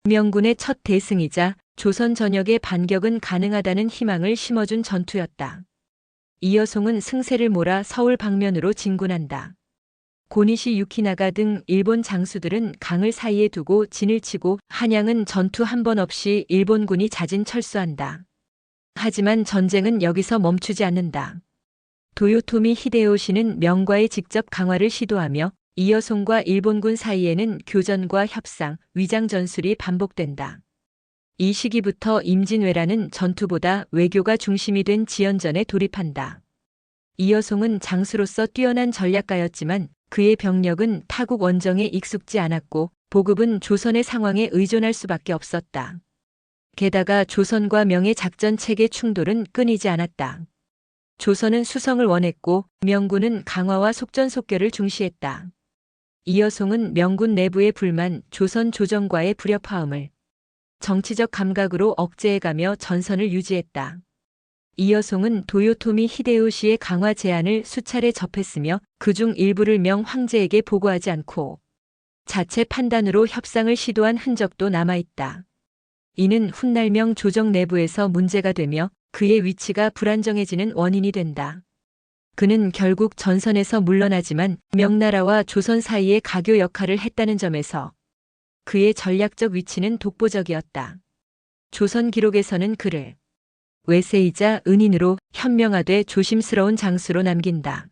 명군의 첫 대승이자 조선 전역의 반격은 가능하다는 희망을 심어준 전투였다. 이여송은 승세를 몰아 서울 방면으로 진군한다. 고니시 유키나가 등 일본 장수들은 강을 사이에 두고 진을 치고 한양은 전투 한 번 없이 일본군이 자진 철수한다. 하지만 전쟁은 여기서 멈추지 않는다. 도요토미 히데요시는 명과의 직접 강화를 시도하며 이여송과 일본군 사이에는 교전과 협상, 위장 전술이 반복된다. 이 시기부터 임진왜란은 전투보다 외교가 중심이 된 지연전에 돌입한다. 이여송은 장수로서 뛰어난 전략가였지만 그의 병력은 타국 원정에 익숙지 않았고 보급은 조선의 상황에 의존할 수밖에 없었다. 게다가 조선과 명의 작전 체계 충돌은 끊이지 않았다. 조선은 수성을 원했고 명군은 강화와 속전속결을 중시했다. 이여송은 명군 내부의 불만, 조선 조정과의 불협화음을 정치적 감각으로 억제해가며 전선을 유지했다. 이여송은 도요토미 히데요시의 강화 제안을 수차례 접했으며 그중 일부를 명 황제에게 보고하지 않고 자체 판단으로 협상을 시도한 흔적도 남아있다. 이는 훗날 명 조정 내부에서 문제가 되며 그의 위치가 불안정해지는 원인이 된다. 그는 결국 전선에서 물러나지만 명나라와 조선 사이의 가교 역할을 했다는 점에서 그의 전략적 위치는 독보적이었다. 조선 기록에서는 그를 외세이자 은인으로 현명하되 조심스러운 장수로 남긴다.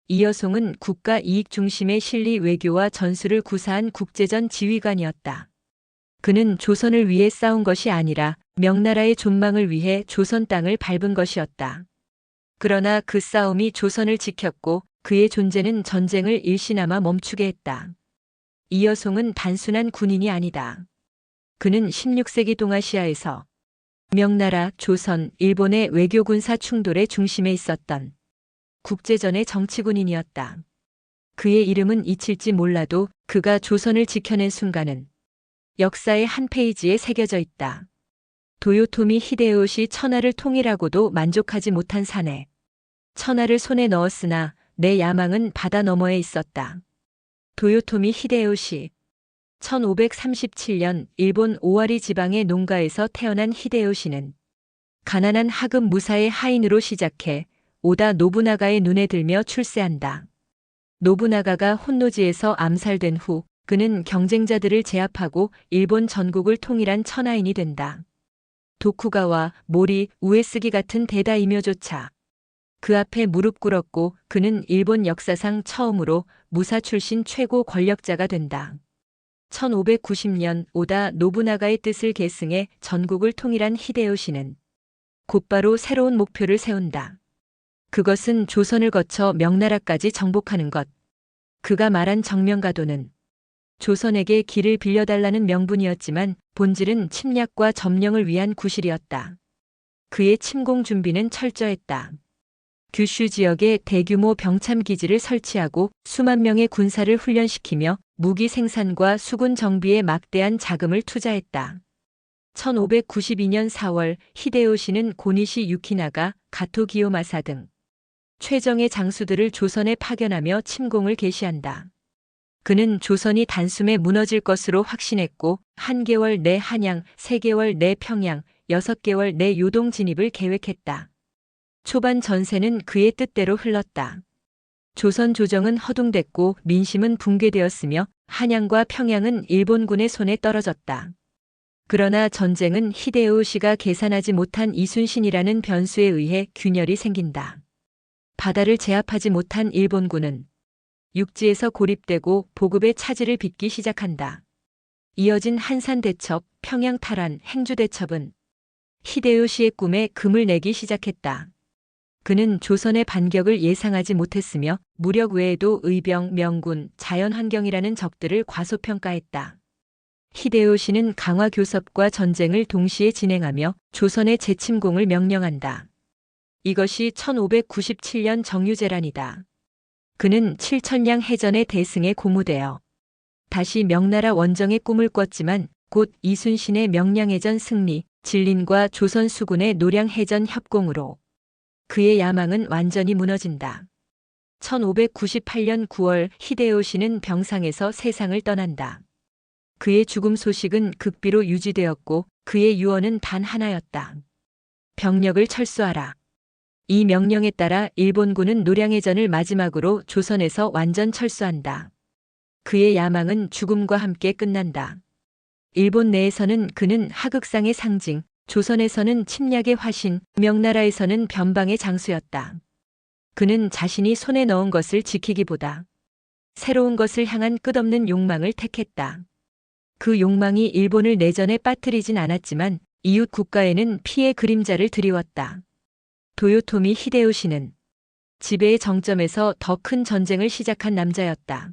이여송은 국가 이익 중심의 실리 외교와 전술을 구사한 국제전 지휘관이었다. 그는 조선을 위해 싸운 것이 아니라 명나라의 존망을 위해 조선 땅을 밟은 것이었다. 그러나 그 싸움이 조선을 지켰고 그의 존재는 전쟁을 일시나마 멈추게 했다. 이여송은 단순한 군인이 아니다. 그는 16세기 동아시아에서 명나라, 조선, 일본의 외교 군사 충돌의 중심에 있었던 국제전의 정치군인이었다. 그의 이름은 잊힐지 몰라도 그가 조선을 지켜낸 순간은 역사의 한 페이지에 새겨져 있다. 도요토미 히데요시 천하를 통일하고도 만족하지 못한 사내. 천하를 손에 넣었으나 내 야망은 바다 너머에 있었다. 도요토미 히데요시 1537년 일본 오와리 지방의 농가에서 태어난 히데요시는 가난한 하급 무사의 하인으로 시작해 오다 노부나가의 눈에 들며 출세한다. 노부나가가 혼노지에서 암살된 후 그는 경쟁자들을 제압하고 일본 전국을 통일한 천하인이 된다. 도쿠가와 모리, 우에스기 같은 대다이묘조차 그 앞에 무릎 꿇었고 그는 일본 역사상 처음으로 무사 출신 최고 권력자가 된다. 1590년 오다 노부나가의 뜻을 계승해 전국을 통일한 히데요시는 곧바로 새로운 목표를 세운다. 그것은 조선을 거쳐 명나라까지 정복하는 것. 그가 말한 정명가도는 조선에게 길을 빌려달라는 명분이었지만 본질은 침략과 점령을 위한 구실이었다. 그의 침공 준비는 철저했다. 규슈 지역에 대규모 병참 기지를 설치하고 수만 명의 군사를 훈련시키며 무기 생산과 수군 정비에 막대한 자금을 투자했다. 1592년 4월 히데요시는 고니시 유키나가, 가토 기요마사 등 최정예 장수들을 조선에 파견하며 침공을 개시한다. 그는 조선이 단숨에 무너질 것으로 확신했고 1개월 내 한양, 3개월 내 평양, 6개월 내 요동 진입을 계획했다. 초반 전세는 그의 뜻대로 흘렀다. 조선 조정은 허둥댔고 민심은 붕괴되었으며 한양과 평양은 일본군의 손에 떨어졌다. 그러나 전쟁은 히데요시가 계산하지 못한 이순신이라는 변수에 의해 균열이 생긴다. 바다를 제압하지 못한 일본군은 육지에서 고립되고 보급의 차질을 빚기 시작한다. 이어진 한산 대첩, 평양 탈환, 행주 대첩은 히데요시의 꿈에 금을 내기 시작했다. 그는 조선의 반격을 예상하지 못했으며 무력 외에도 의병, 명군, 자연환경이라는 적들을 과소평가했다. 히데요시는 강화 교섭과 전쟁을 동시에 진행하며 조선의 재침공을 명령한다. 이것이 1597년 정유재란이다. 그는 7천량 해전의 대승에 고무되어 다시 명나라 원정의 꿈을 꿨지만 곧 이순신의 명량해전 승리, 진린과 조선 수군의 노량해전 협공으로 그의 야망은 완전히 무너진다. 1598년 9월 히데요시는 병상에서 세상을 떠난다. 그의 죽음 소식은 극비로 유지되었고 그의 유언은 단 하나였다. 병력을 철수하라. 이 명령에 따라 일본군은 노량해전을 마지막으로 조선에서 완전 철수한다. 그의 야망은 죽음과 함께 끝난다. 일본 내에서는 그는 하극상의 상징, 조선에서는 침략의 화신, 명나라에서는 변방의 장수였다. 그는 자신이 손에 넣은 것을 지키기보다 새로운 것을 향한 끝없는 욕망을 택했다. 그 욕망이 일본을 내전에 빠뜨리진 않았지만 이웃 국가에는 피해 그림자를 드리웠다. 도요토미 히데요시는 지배의 정점에서 더 큰 전쟁을 시작한 남자였다.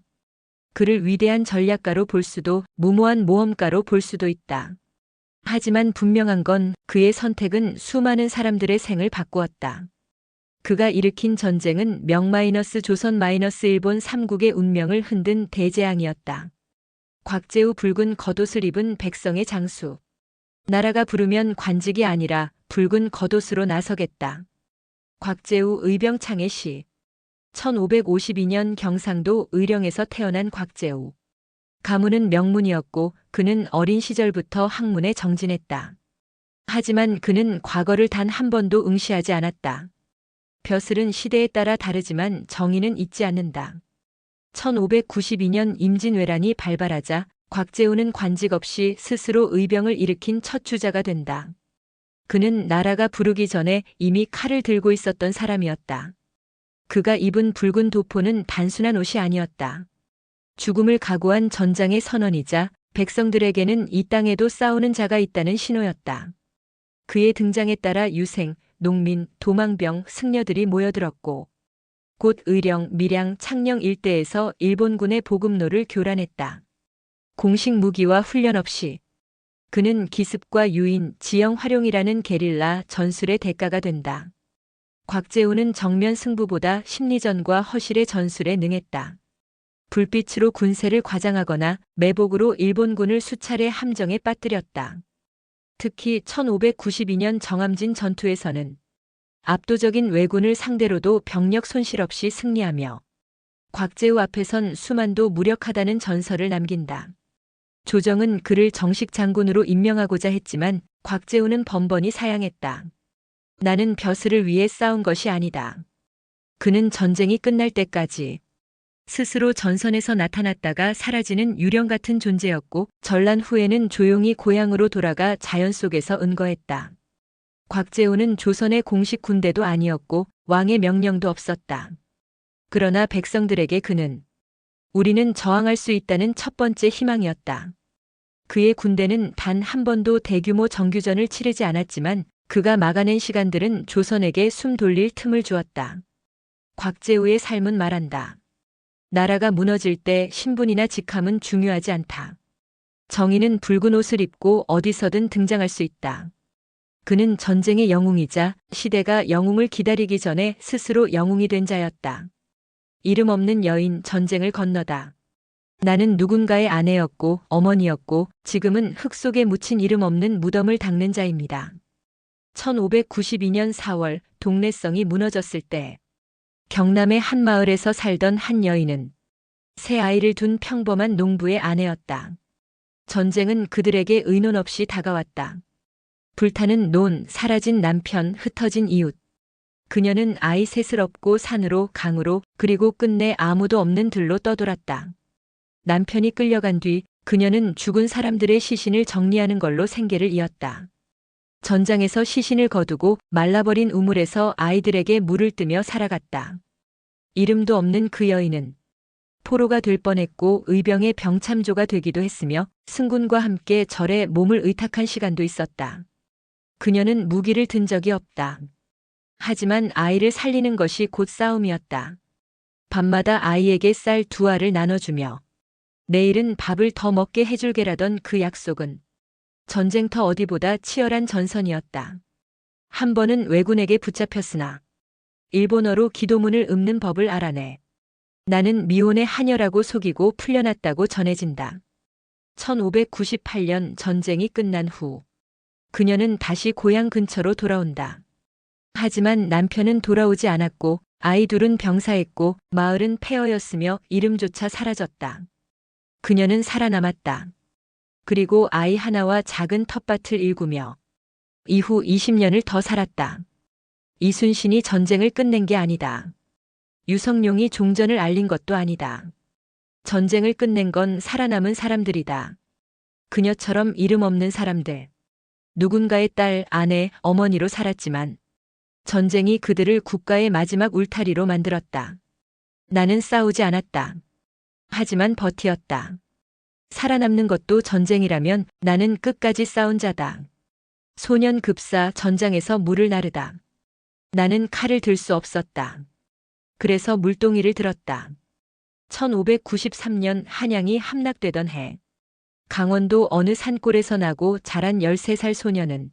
그를 위대한 전략가로 볼 수도 무모한 모험가로 볼 수도 있다. 하지만 분명한 건 그의 선택은 수많은 사람들의 생을 바꾸었다. 그가 일으킨 전쟁은 명-조선-일본 삼국의 운명을 흔든 대재앙이었다. 곽재우 붉은 겉옷을 입은 백성의 장수. 나라가 부르면 관직이 아니라 붉은 겉옷으로 나서겠다. 곽재우 의병창의 시. 1552년 경상도 의령에서 태어난 곽재우. 가문은 명문이었고 그는 어린 시절부터 학문에 정진했다. 하지만 그는 과거를 단 한 번도 응시하지 않았다. 벼슬은 시대에 따라 다르지만 정의는 잊지 않는다. 1592년 임진왜란이 발발하자 곽재우는 관직 없이 스스로 의병을 일으킨 첫 주자가 된다. 그는 나라가 부르기 전에 이미 칼을 들고 있었던 사람이었다. 그가 입은 붉은 도포는 단순한 옷이 아니었다. 죽음을 각오한 전장의 선언이자 백성들에게는 이 땅에도 싸우는 자가 있다는 신호였다. 그의 등장에 따라 유생, 농민, 도망병, 승려들이 모여들었고 곧 의령, 밀양, 창녕 일대에서 일본군의 보급로를 교란했다. 공식 무기와 훈련 없이 그는 기습과 유인, 지형 활용이라는 게릴라 전술의 대가가 된다. 곽재우는 정면 승부보다 심리전과 허실의 전술에 능했다. 불빛으로 군세를 과장하거나 매복으로 일본군을 수차례 함정에 빠뜨렸다. 특히 1592년 정암진 전투에서는 압도적인 왜군을 상대로도 병력 손실 없이 승리하며 곽재우 앞에선 수만도 무력하다는 전설을 남긴다. 조정은 그를 정식 장군으로 임명하고자 했지만 곽재우는 번번이 사양했다. 나는 벼슬을 위해 싸운 것이 아니다. 그는 전쟁이 끝날 때까지 스스로 전선에서 나타났다가 사라지는 유령 같은 존재였고 전란 후에는 조용히 고향으로 돌아가 자연 속에서 은거했다. 곽재우는 조선의 공식 군대도 아니었고 왕의 명령도 없었다. 그러나 백성들에게 그는 우리는 저항할 수 있다는 첫 번째 희망이었다. 그의 군대는 단 한 번도 대규모 정규전을 치르지 않았지만 그가 막아낸 시간들은 조선에게 숨 돌릴 틈을 주었다. 곽재우의 삶은 말한다. 나라가 무너질 때 신분이나 직함은 중요하지 않다. 정의는 붉은 옷을 입고 어디서든 등장할 수 있다. 그는 전쟁의 영웅이자 시대가 영웅을 기다리기 전에 스스로 영웅이 된 자였다. 이름 없는 여인 전쟁을 건너다. 나는 누군가의 아내였고 어머니였고 지금은 흙 속에 묻힌 이름 없는 무덤을 닦는 자입니다. 1592년 4월 동래성이 무너졌을 때 경남의 한 마을에서 살던 한 여인은 새 아이를 둔 평범한 농부의 아내였다. 전쟁은 그들에게 의논 없이 다가왔다. 불타는 논, 사라진 남편, 흩어진 이웃. 그녀는 아이 셋을 업고 산으로, 강으로, 그리고 끝내 아무도 없는 들로 떠돌았다. 남편이 끌려간 뒤 그녀는 죽은 사람들의 시신을 정리하는 걸로 생계를 이었다. 전장에서 시신을 거두고 말라버린 우물에서 아이들에게 물을 뜨며 살아갔다. 이름도 없는 그 여인은 포로가 될 뻔했고 의병의 병참조가 되기도 했으며 승군과 함께 절에 몸을 의탁한 시간도 있었다. 그녀는 무기를 든 적이 없다. 하지만 아이를 살리는 것이 곧 싸움이었다. 밤마다 아이에게 쌀 2알을 나눠주며 내일은 밥을 더 먹게 해줄게라던 그 약속은 전쟁터 어디보다 치열한 전선이었다. 한 번은 왜군에게 붙잡혔으나 일본어로 기도문을 읊는 법을 알아내 나는 미혼의 하녀라고 속이고 풀려났다고 전해진다. 1598년 전쟁이 끝난 후 그녀는 다시 고향 근처로 돌아온다. 하지만 남편은 돌아오지 않았고 아이 둘은 병사했고 마을은 폐허였으며 이름조차 사라졌다. 그녀는 살아남았다. 그리고 아이 하나와 작은 텃밭을 일구며 이후 20년을 더 살았다. 이순신이 전쟁을 끝낸 게 아니다. 유성룡이 종전을 알린 것도 아니다. 전쟁을 끝낸 건 살아남은 사람들이다. 그녀처럼 이름 없는 사람들. 누군가의 딸, 아내, 어머니로 살았지만 전쟁이 그들을 국가의 마지막 울타리로 만들었다. 나는 싸우지 않았다. 하지만 버티었다. 살아남는 것도 전쟁이라면 나는 끝까지 싸운 자다. 소년 급사 전장에서 물을 나르다. 나는 칼을 들 수 없었다. 그래서 물동이를 들었다. 1593년 한양이 함락되던 해. 강원도 어느 산골에서 나고 자란 13살 소녀는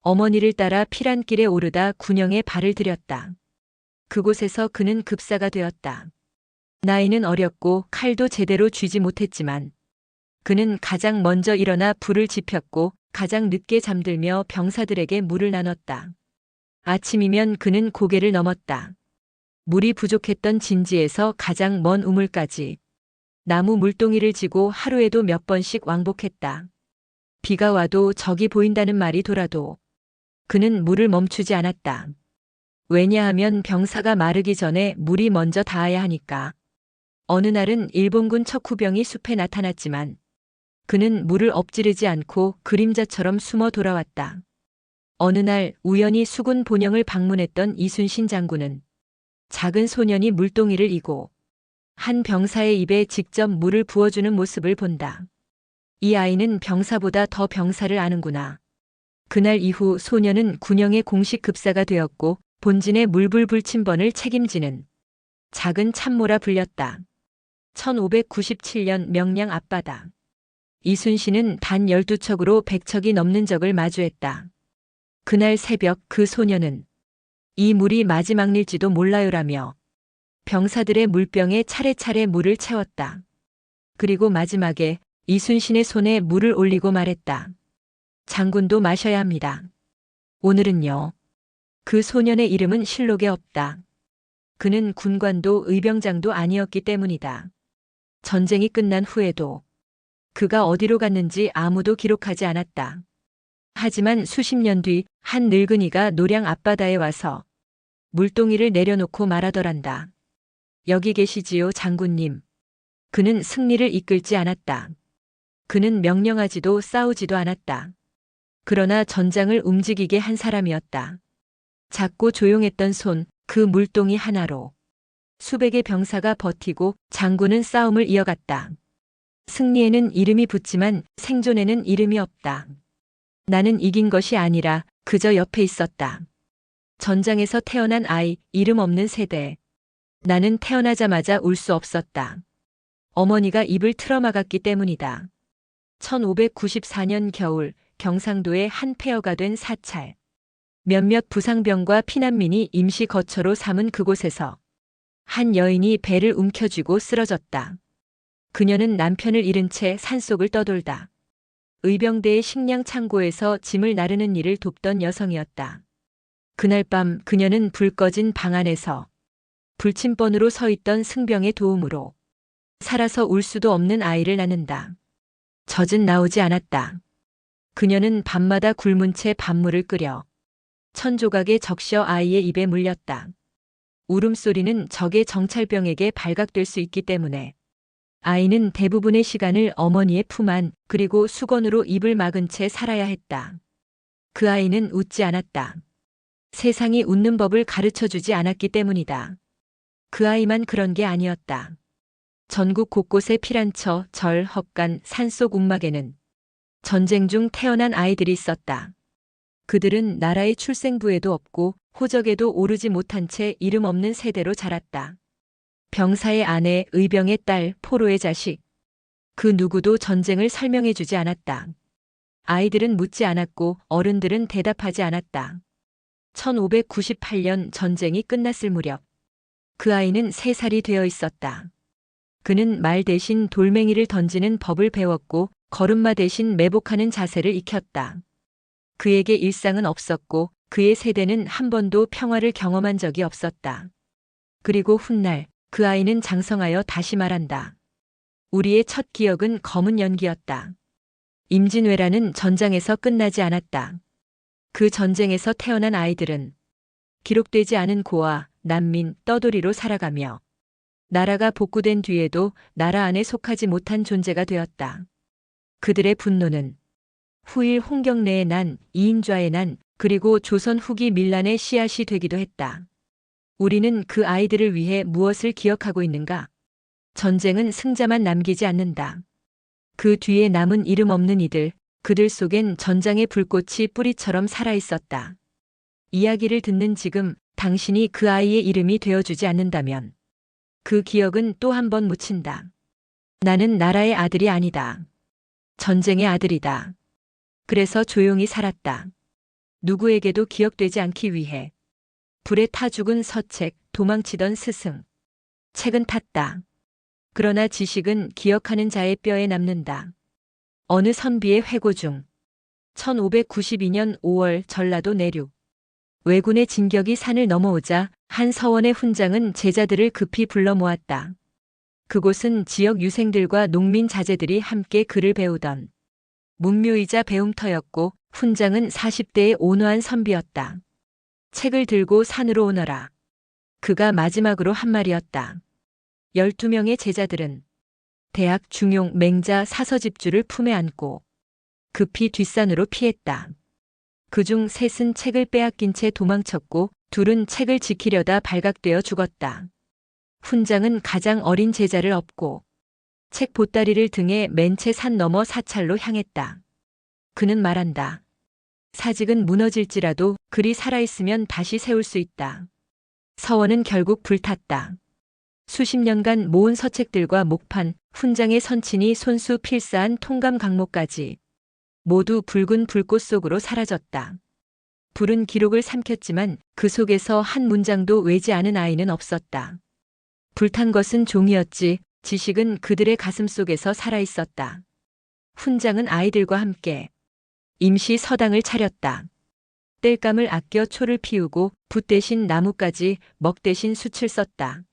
어머니를 따라 피란길에 오르다 군영에 발을 들였다. 그곳에서 그는 급사가 되었다. 나이는 어렸고 칼도 제대로 쥐지 못했지만 그는 가장 먼저 일어나 불을 지폈고 가장 늦게 잠들며 병사들에게 물을 나눴다. 아침이면 그는 고개를 넘었다. 물이 부족했던 진지에서 가장 먼 우물까지 나무 물동이를 지고 하루에도 몇 번씩 왕복했다. 비가 와도 적이 보인다는 말이 돌아도 그는 물을 멈추지 않았다. 왜냐하면 병사가 마르기 전에 물이 먼저 닿아야 하니까. 어느 날은 일본군 척후병이 숲에 나타났지만 그는 물을 엎지르지 않고 그림자처럼 숨어 돌아왔다. 어느 날 우연히 수군 본영을 방문했던 이순신 장군은 작은 소년이 물동이를 이고 한 병사의 입에 직접 물을 부어주는 모습을 본다. 이 아이는 병사보다 더 병사를 아는구나. 그날 이후 소년은 군영의 공식 급사가 되었고 본진의 물불불침번을 책임지는 작은 참모라 불렸다. 1597년 명량 앞바다. 이순신은 단 12척으로 100척이 넘는 적을 마주했다. 그날 새벽 그 소년은 이 물이 마지막일지도 몰라요라며 병사들의 물병에 차례차례 물을 채웠다. 그리고 마지막에 이순신의 손에 물을 올리고 말했다. 장군도 마셔야 합니다. 오늘은요. 그 소년의 이름은 실록에 없다. 그는 군관도 의병장도 아니었기 때문이다. 전쟁이 끝난 후에도 그가 어디로 갔는지 아무도 기록하지 않았다. 하지만 수십 년 뒤 한 늙은이가 노량 앞바다에 와서 물동이를 내려놓고 말하더란다. 여기 계시지요, 장군님. 그는 승리를 이끌지 않았다. 그는 명령하지도 싸우지도 않았다. 그러나 전장을 움직이게 한 사람이었다. 작고 조용했던 손, 그 물동이 하나로 수백의 병사가 버티고 장군은 싸움을 이어갔다. 승리에는 이름이 붙지만 생존에는 이름이 없다. 나는 이긴 것이 아니라 그저 옆에 있었다. 전장에서 태어난 아이, 이름 없는 세대. 나는 태어나자마자 울 수 없었다. 어머니가 입을 틀어막았기 때문이다. 1594년 겨울 경상도의 한 폐허가 된 사찰. 몇몇 부상병과 피난민이 임시 거처로 삼은 그곳에서 한 여인이 배를 움켜쥐고 쓰러졌다. 그녀는 남편을 잃은 채 산속을 떠돌다. 의병대의 식량 창고에서 짐을 나르는 일을 돕던 여성이었다. 그날 밤 그녀는 불 꺼진 방 안에서 불침번으로 서 있던 승병의 도움으로 살아서 울 수도 없는 아이를 낳는다. 젖은 나오지 않았다. 그녀는 밤마다 굶은 채 밥물을 끓여 천조각에 적셔 아이의 입에 물렸다. 울음소리는 적의 정찰병에게 발각될 수 있기 때문에 아이는 대부분의 시간을 어머니의 품 안 그리고 수건으로 입을 막은 채 살아야 했다. 그 아이는 웃지 않았다. 세상이 웃는 법을 가르쳐주지 않았기 때문이다. 그 아이만 그런 게 아니었다. 전국 곳곳의 피란처, 절, 헛간, 산속 움막에는 전쟁 중 태어난 아이들이 있었다. 그들은 나라의 출생부에도 없고 호적에도 오르지 못한 채 이름 없는 세대로 자랐다. 병사의 아내, 의병의 딸, 포로의 자식. 그 누구도 전쟁을 설명해주지 않았다. 아이들은 묻지 않았고 어른들은 대답하지 않았다. 1598년 전쟁이 끝났을 무렵 그 아이는 3살이 되어 있었다. 그는 말 대신 돌멩이를 던지는 법을 배웠고 걸음마 대신 매복하는 자세를 익혔다. 그에게 일상은 없었고 그의 세대는 한 번도 평화를 경험한 적이 없었다. 그리고 훗날 그 아이는 장성하여 다시 말한다. 우리의 첫 기억은 검은 연기였다. 임진왜란은 전장에서 끝나지 않았다. 그 전쟁에서 태어난 아이들은 기록되지 않은 고아, 난민, 떠돌이로 살아가며 나라가 복구된 뒤에도 나라 안에 속하지 못한 존재가 되었다. 그들의 분노는 후일 홍경래의 난, 이인좌의 난, 그리고 조선 후기 밀란의 씨앗이 되기도 했다. 우리는 그 아이들을 위해 무엇을 기억하고 있는가? 전쟁은 승자만 남기지 않는다. 그 뒤에 남은 이름 없는 이들, 그들 속엔 전장의 불꽃이 뿌리처럼 살아있었다. 이야기를 듣는 지금 당신이 그 아이의 이름이 되어주지 않는다면 그 기억은 또 한 번 묻힌다. 나는 나라의 아들이 아니다. 전쟁의 아들이다. 그래서 조용히 살았다. 누구에게도 기억되지 않기 위해. 불에 타 죽은 서책, 도망치던 스승. 책은 탔다. 그러나 지식은 기억하는 자의 뼈에 남는다. 어느 선비의 회고 중 1592년 5월 전라도 내륙. 왜군의 진격이 산을 넘어오자 한 서원의 훈장은 제자들을 급히 불러 모았다. 그곳은 지역 유생들과 농민 자제들이 함께 글을 배우던 문묘이자 배움터였고 훈장은 40대의 온화한 선비였다. 책을 들고 산으로 오너라. 그가 마지막으로 한 말이었다. 12명의 제자들은 대학 중용 맹자 사서집주를 품에 안고 급히 뒷산으로 피했다. 그중 셋은 책을 빼앗긴 채 도망쳤고 둘은 책을 지키려다 발각되어 죽었다. 훈장은 가장 어린 제자를 업고 책 보따리를 등에 맨 채 산 너머 사찰로 향했다. 그는 말한다. 사직은 무너질지라도 글이 살아있으면 다시 세울 수 있다. 서원은 결국 불탔다. 수십 년간 모은 서책들과 목판, 훈장의 선친이 손수 필사한 통감 강목까지 모두 붉은 불꽃 속으로 사라졌다. 불은 기록을 삼켰지만 그 속에서 한 문장도 외지 않은 아이는 없었다. 불탄 것은 종이었지 지식은 그들의 가슴 속에서 살아있었다. 훈장은 아이들과 함께 임시 서당을 차렸다. 땔감을 아껴 초를 피우고 붓 대신 나뭇가지, 먹 대신 숯을 썼다.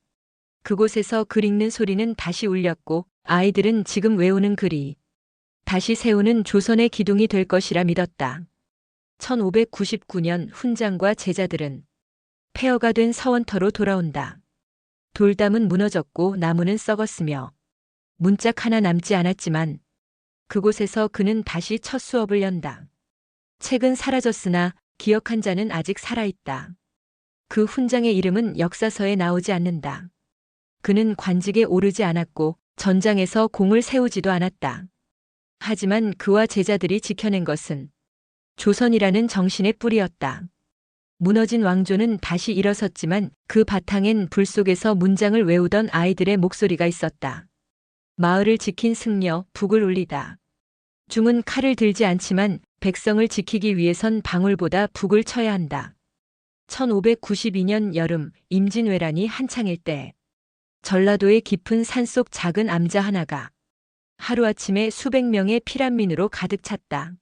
그곳에서 글 읽는 소리는 다시 울렸고 아이들은 지금 외우는 글이 다시 세우는 조선의 기둥이 될 것이라 믿었다. 1599년 훈장과 제자들은 폐허가 된 서원터로 돌아온다. 돌담은 무너졌고 나무는 썩었으며 문짝 하나 남지 않았지만 그곳에서 그는 다시 첫 수업을 연다. 책은 사라졌으나 기억한 자는 아직 살아있다. 그 훈장의 이름은 역사서에 나오지 않는다. 그는 관직에 오르지 않았고 전장에서 공을 세우지도 않았다. 하지만 그와 제자들이 지켜낸 것은 조선이라는 정신의 뿌리였다. 무너진 왕조는 다시 일어섰지만 그 바탕엔 불 속에서 문장을 외우던 아이들의 목소리가 있었다. 마을을 지킨 승려, 북을 울리다. 중은 칼을 들지 않지만 백성을 지키기 위해선 방울보다 북을 쳐야 한다. 1592년 여름 임진왜란이 한창일 때 전라도의 깊은 산속 작은 암자 하나가 하루아침에 수백 명의 피란민으로 가득 찼다.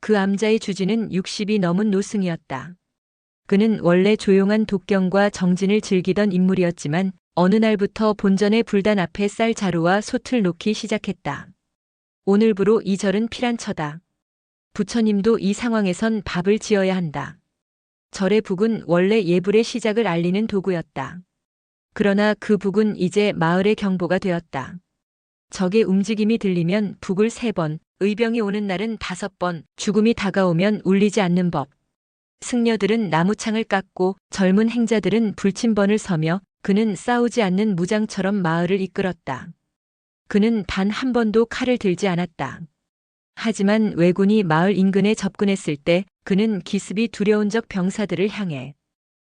그 암자의 주지는 60이 넘은 노승이었다. 그는 원래 조용한 독경과 정진을 즐기던 인물이었지만 어느 날부터 본전의 불단 앞에 쌀 자루와 솥을 놓기 시작했다. 오늘부로 이 절은 피란처다. 부처님도 이 상황에선 밥을 지어야 한다. 절의 북은 원래 예불의 시작을 알리는 도구였다. 그러나 그 북은 이제 마을의 경보가 되었다. 적의 움직임이 들리면 북을 3번, 의병이 오는 날은 5번, 죽음이 다가오면 울리지 않는 법. 승려들은 나무창을 깎고 젊은 행자들은 불침번을 서며 그는 싸우지 않는 무장처럼 마을을 이끌었다. 그는 단 한 번도 칼을 들지 않았다. 하지만 왜군이 마을 인근에 접근했을 때 그는 기습이 두려운 적 병사들을 향해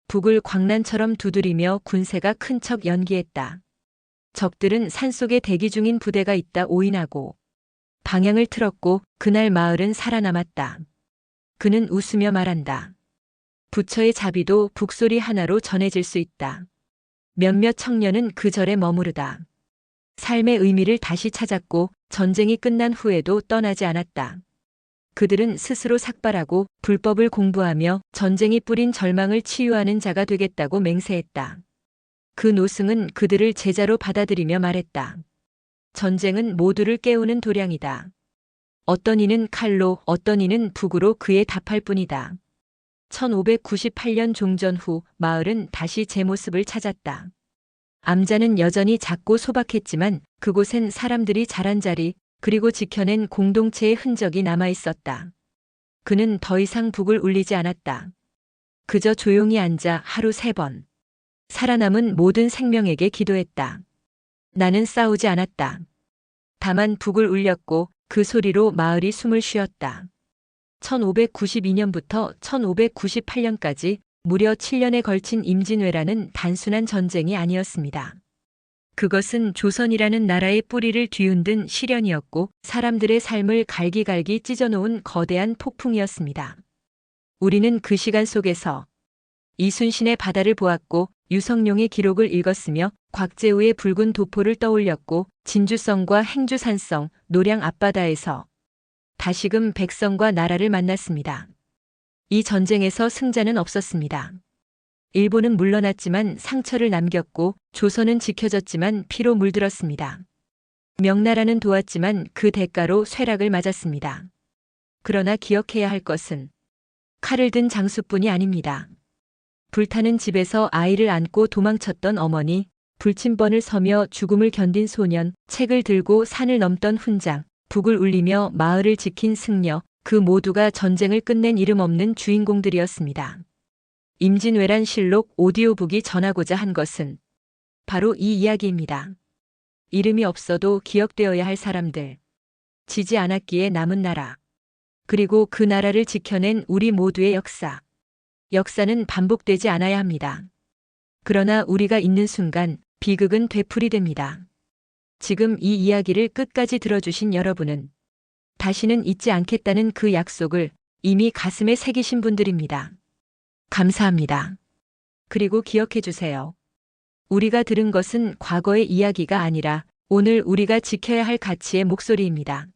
북을 광란처럼 두드리며 군세가 큰 척 연기했다. 적들은 산속에 대기 중인 부대가 있다 오인하고 방향을 틀었고 그날 마을은 살아남았다. 그는 웃으며 말한다. 부처의 자비도 북소리 하나로 전해질 수 있다. 몇몇 청년은 그 절에 머무르다. 삶의 의미를 다시 찾았고 전쟁이 끝난 후에도 떠나지 않았다. 그들은 스스로 삭발하고 불법을 공부하며 전쟁이 뿌린 절망을 치유하는 자가 되겠다고 맹세했다. 그 노승은 그들을 제자로 받아들이며 말했다. 전쟁은 모두를 깨우는 도량이다. 어떤 이는 칼로 어떤 이는 북으로 그에 답할 뿐이다. 1598년 종전 후 마을은 다시 제 모습을 찾았다. 암자는 여전히 작고 소박했지만 그곳엔 사람들이 자란 자리 그리고 지켜낸 공동체의 흔적이 남아 있었다. 그는 더 이상 북을 울리지 않았다. 그저 조용히 앉아 하루 3번. 살아남은 모든 생명에게 기도했다. 나는 싸우지 않았다. 다만 북을 울렸고 그 소리로 마을이 숨을 쉬었다. 1592년부터 1598년까지 무려 7년에 걸친 임진왜란은 단순한 전쟁이 아니었습니다. 그것은 조선이라는 나라의 뿌리를 뒤흔든 시련이었고 사람들의 삶을 갈기갈기 찢어놓은 거대한 폭풍이었습니다. 우리는 그 시간 속에서 이순신의 바다를 보았고 유성룡의 기록을 읽었으며 곽재우의 붉은 도포를 떠올렸고 진주성과 행주산성, 노량 앞바다에서 다시금 백성과 나라를 만났습니다. 이 전쟁에서 승자는 없었습니다. 일본은 물러났지만 상처를 남겼고 조선은 지켜졌지만 피로 물들었습니다. 명나라는 도왔지만 그 대가로 쇠락을 맞았습니다. 그러나 기억해야 할 것은 칼을 든 장수뿐이 아닙니다. 불타는 집에서 아이를 안고 도망쳤던 어머니, 불침번을 서며 죽음을 견딘 소년, 책을 들고 산을 넘던 훈장, 북을 울리며 마을을 지킨 승려, 그 모두가 전쟁을 끝낸 이름 없는 주인공들이었습니다. 임진왜란 실록 오디오북이 전하고자 한 것은 바로 이 이야기입니다. 이름이 없어도 기억되어야 할 사람들, 지지 않았기에 남은 나라, 그리고 그 나라를 지켜낸 우리 모두의 역사. 역사는 반복되지 않아야 합니다. 그러나 우리가 있는 순간 비극은 되풀이됩니다. 지금 이 이야기를 끝까지 들어주신 여러분은 다시는 잊지 않겠다는 그 약속을 이미 가슴에 새기신 분들입니다. 감사합니다. 그리고 기억해 주세요. 우리가 들은 것은 과거의 이야기가 아니라 오늘 우리가 지켜야 할 가치의 목소리입니다.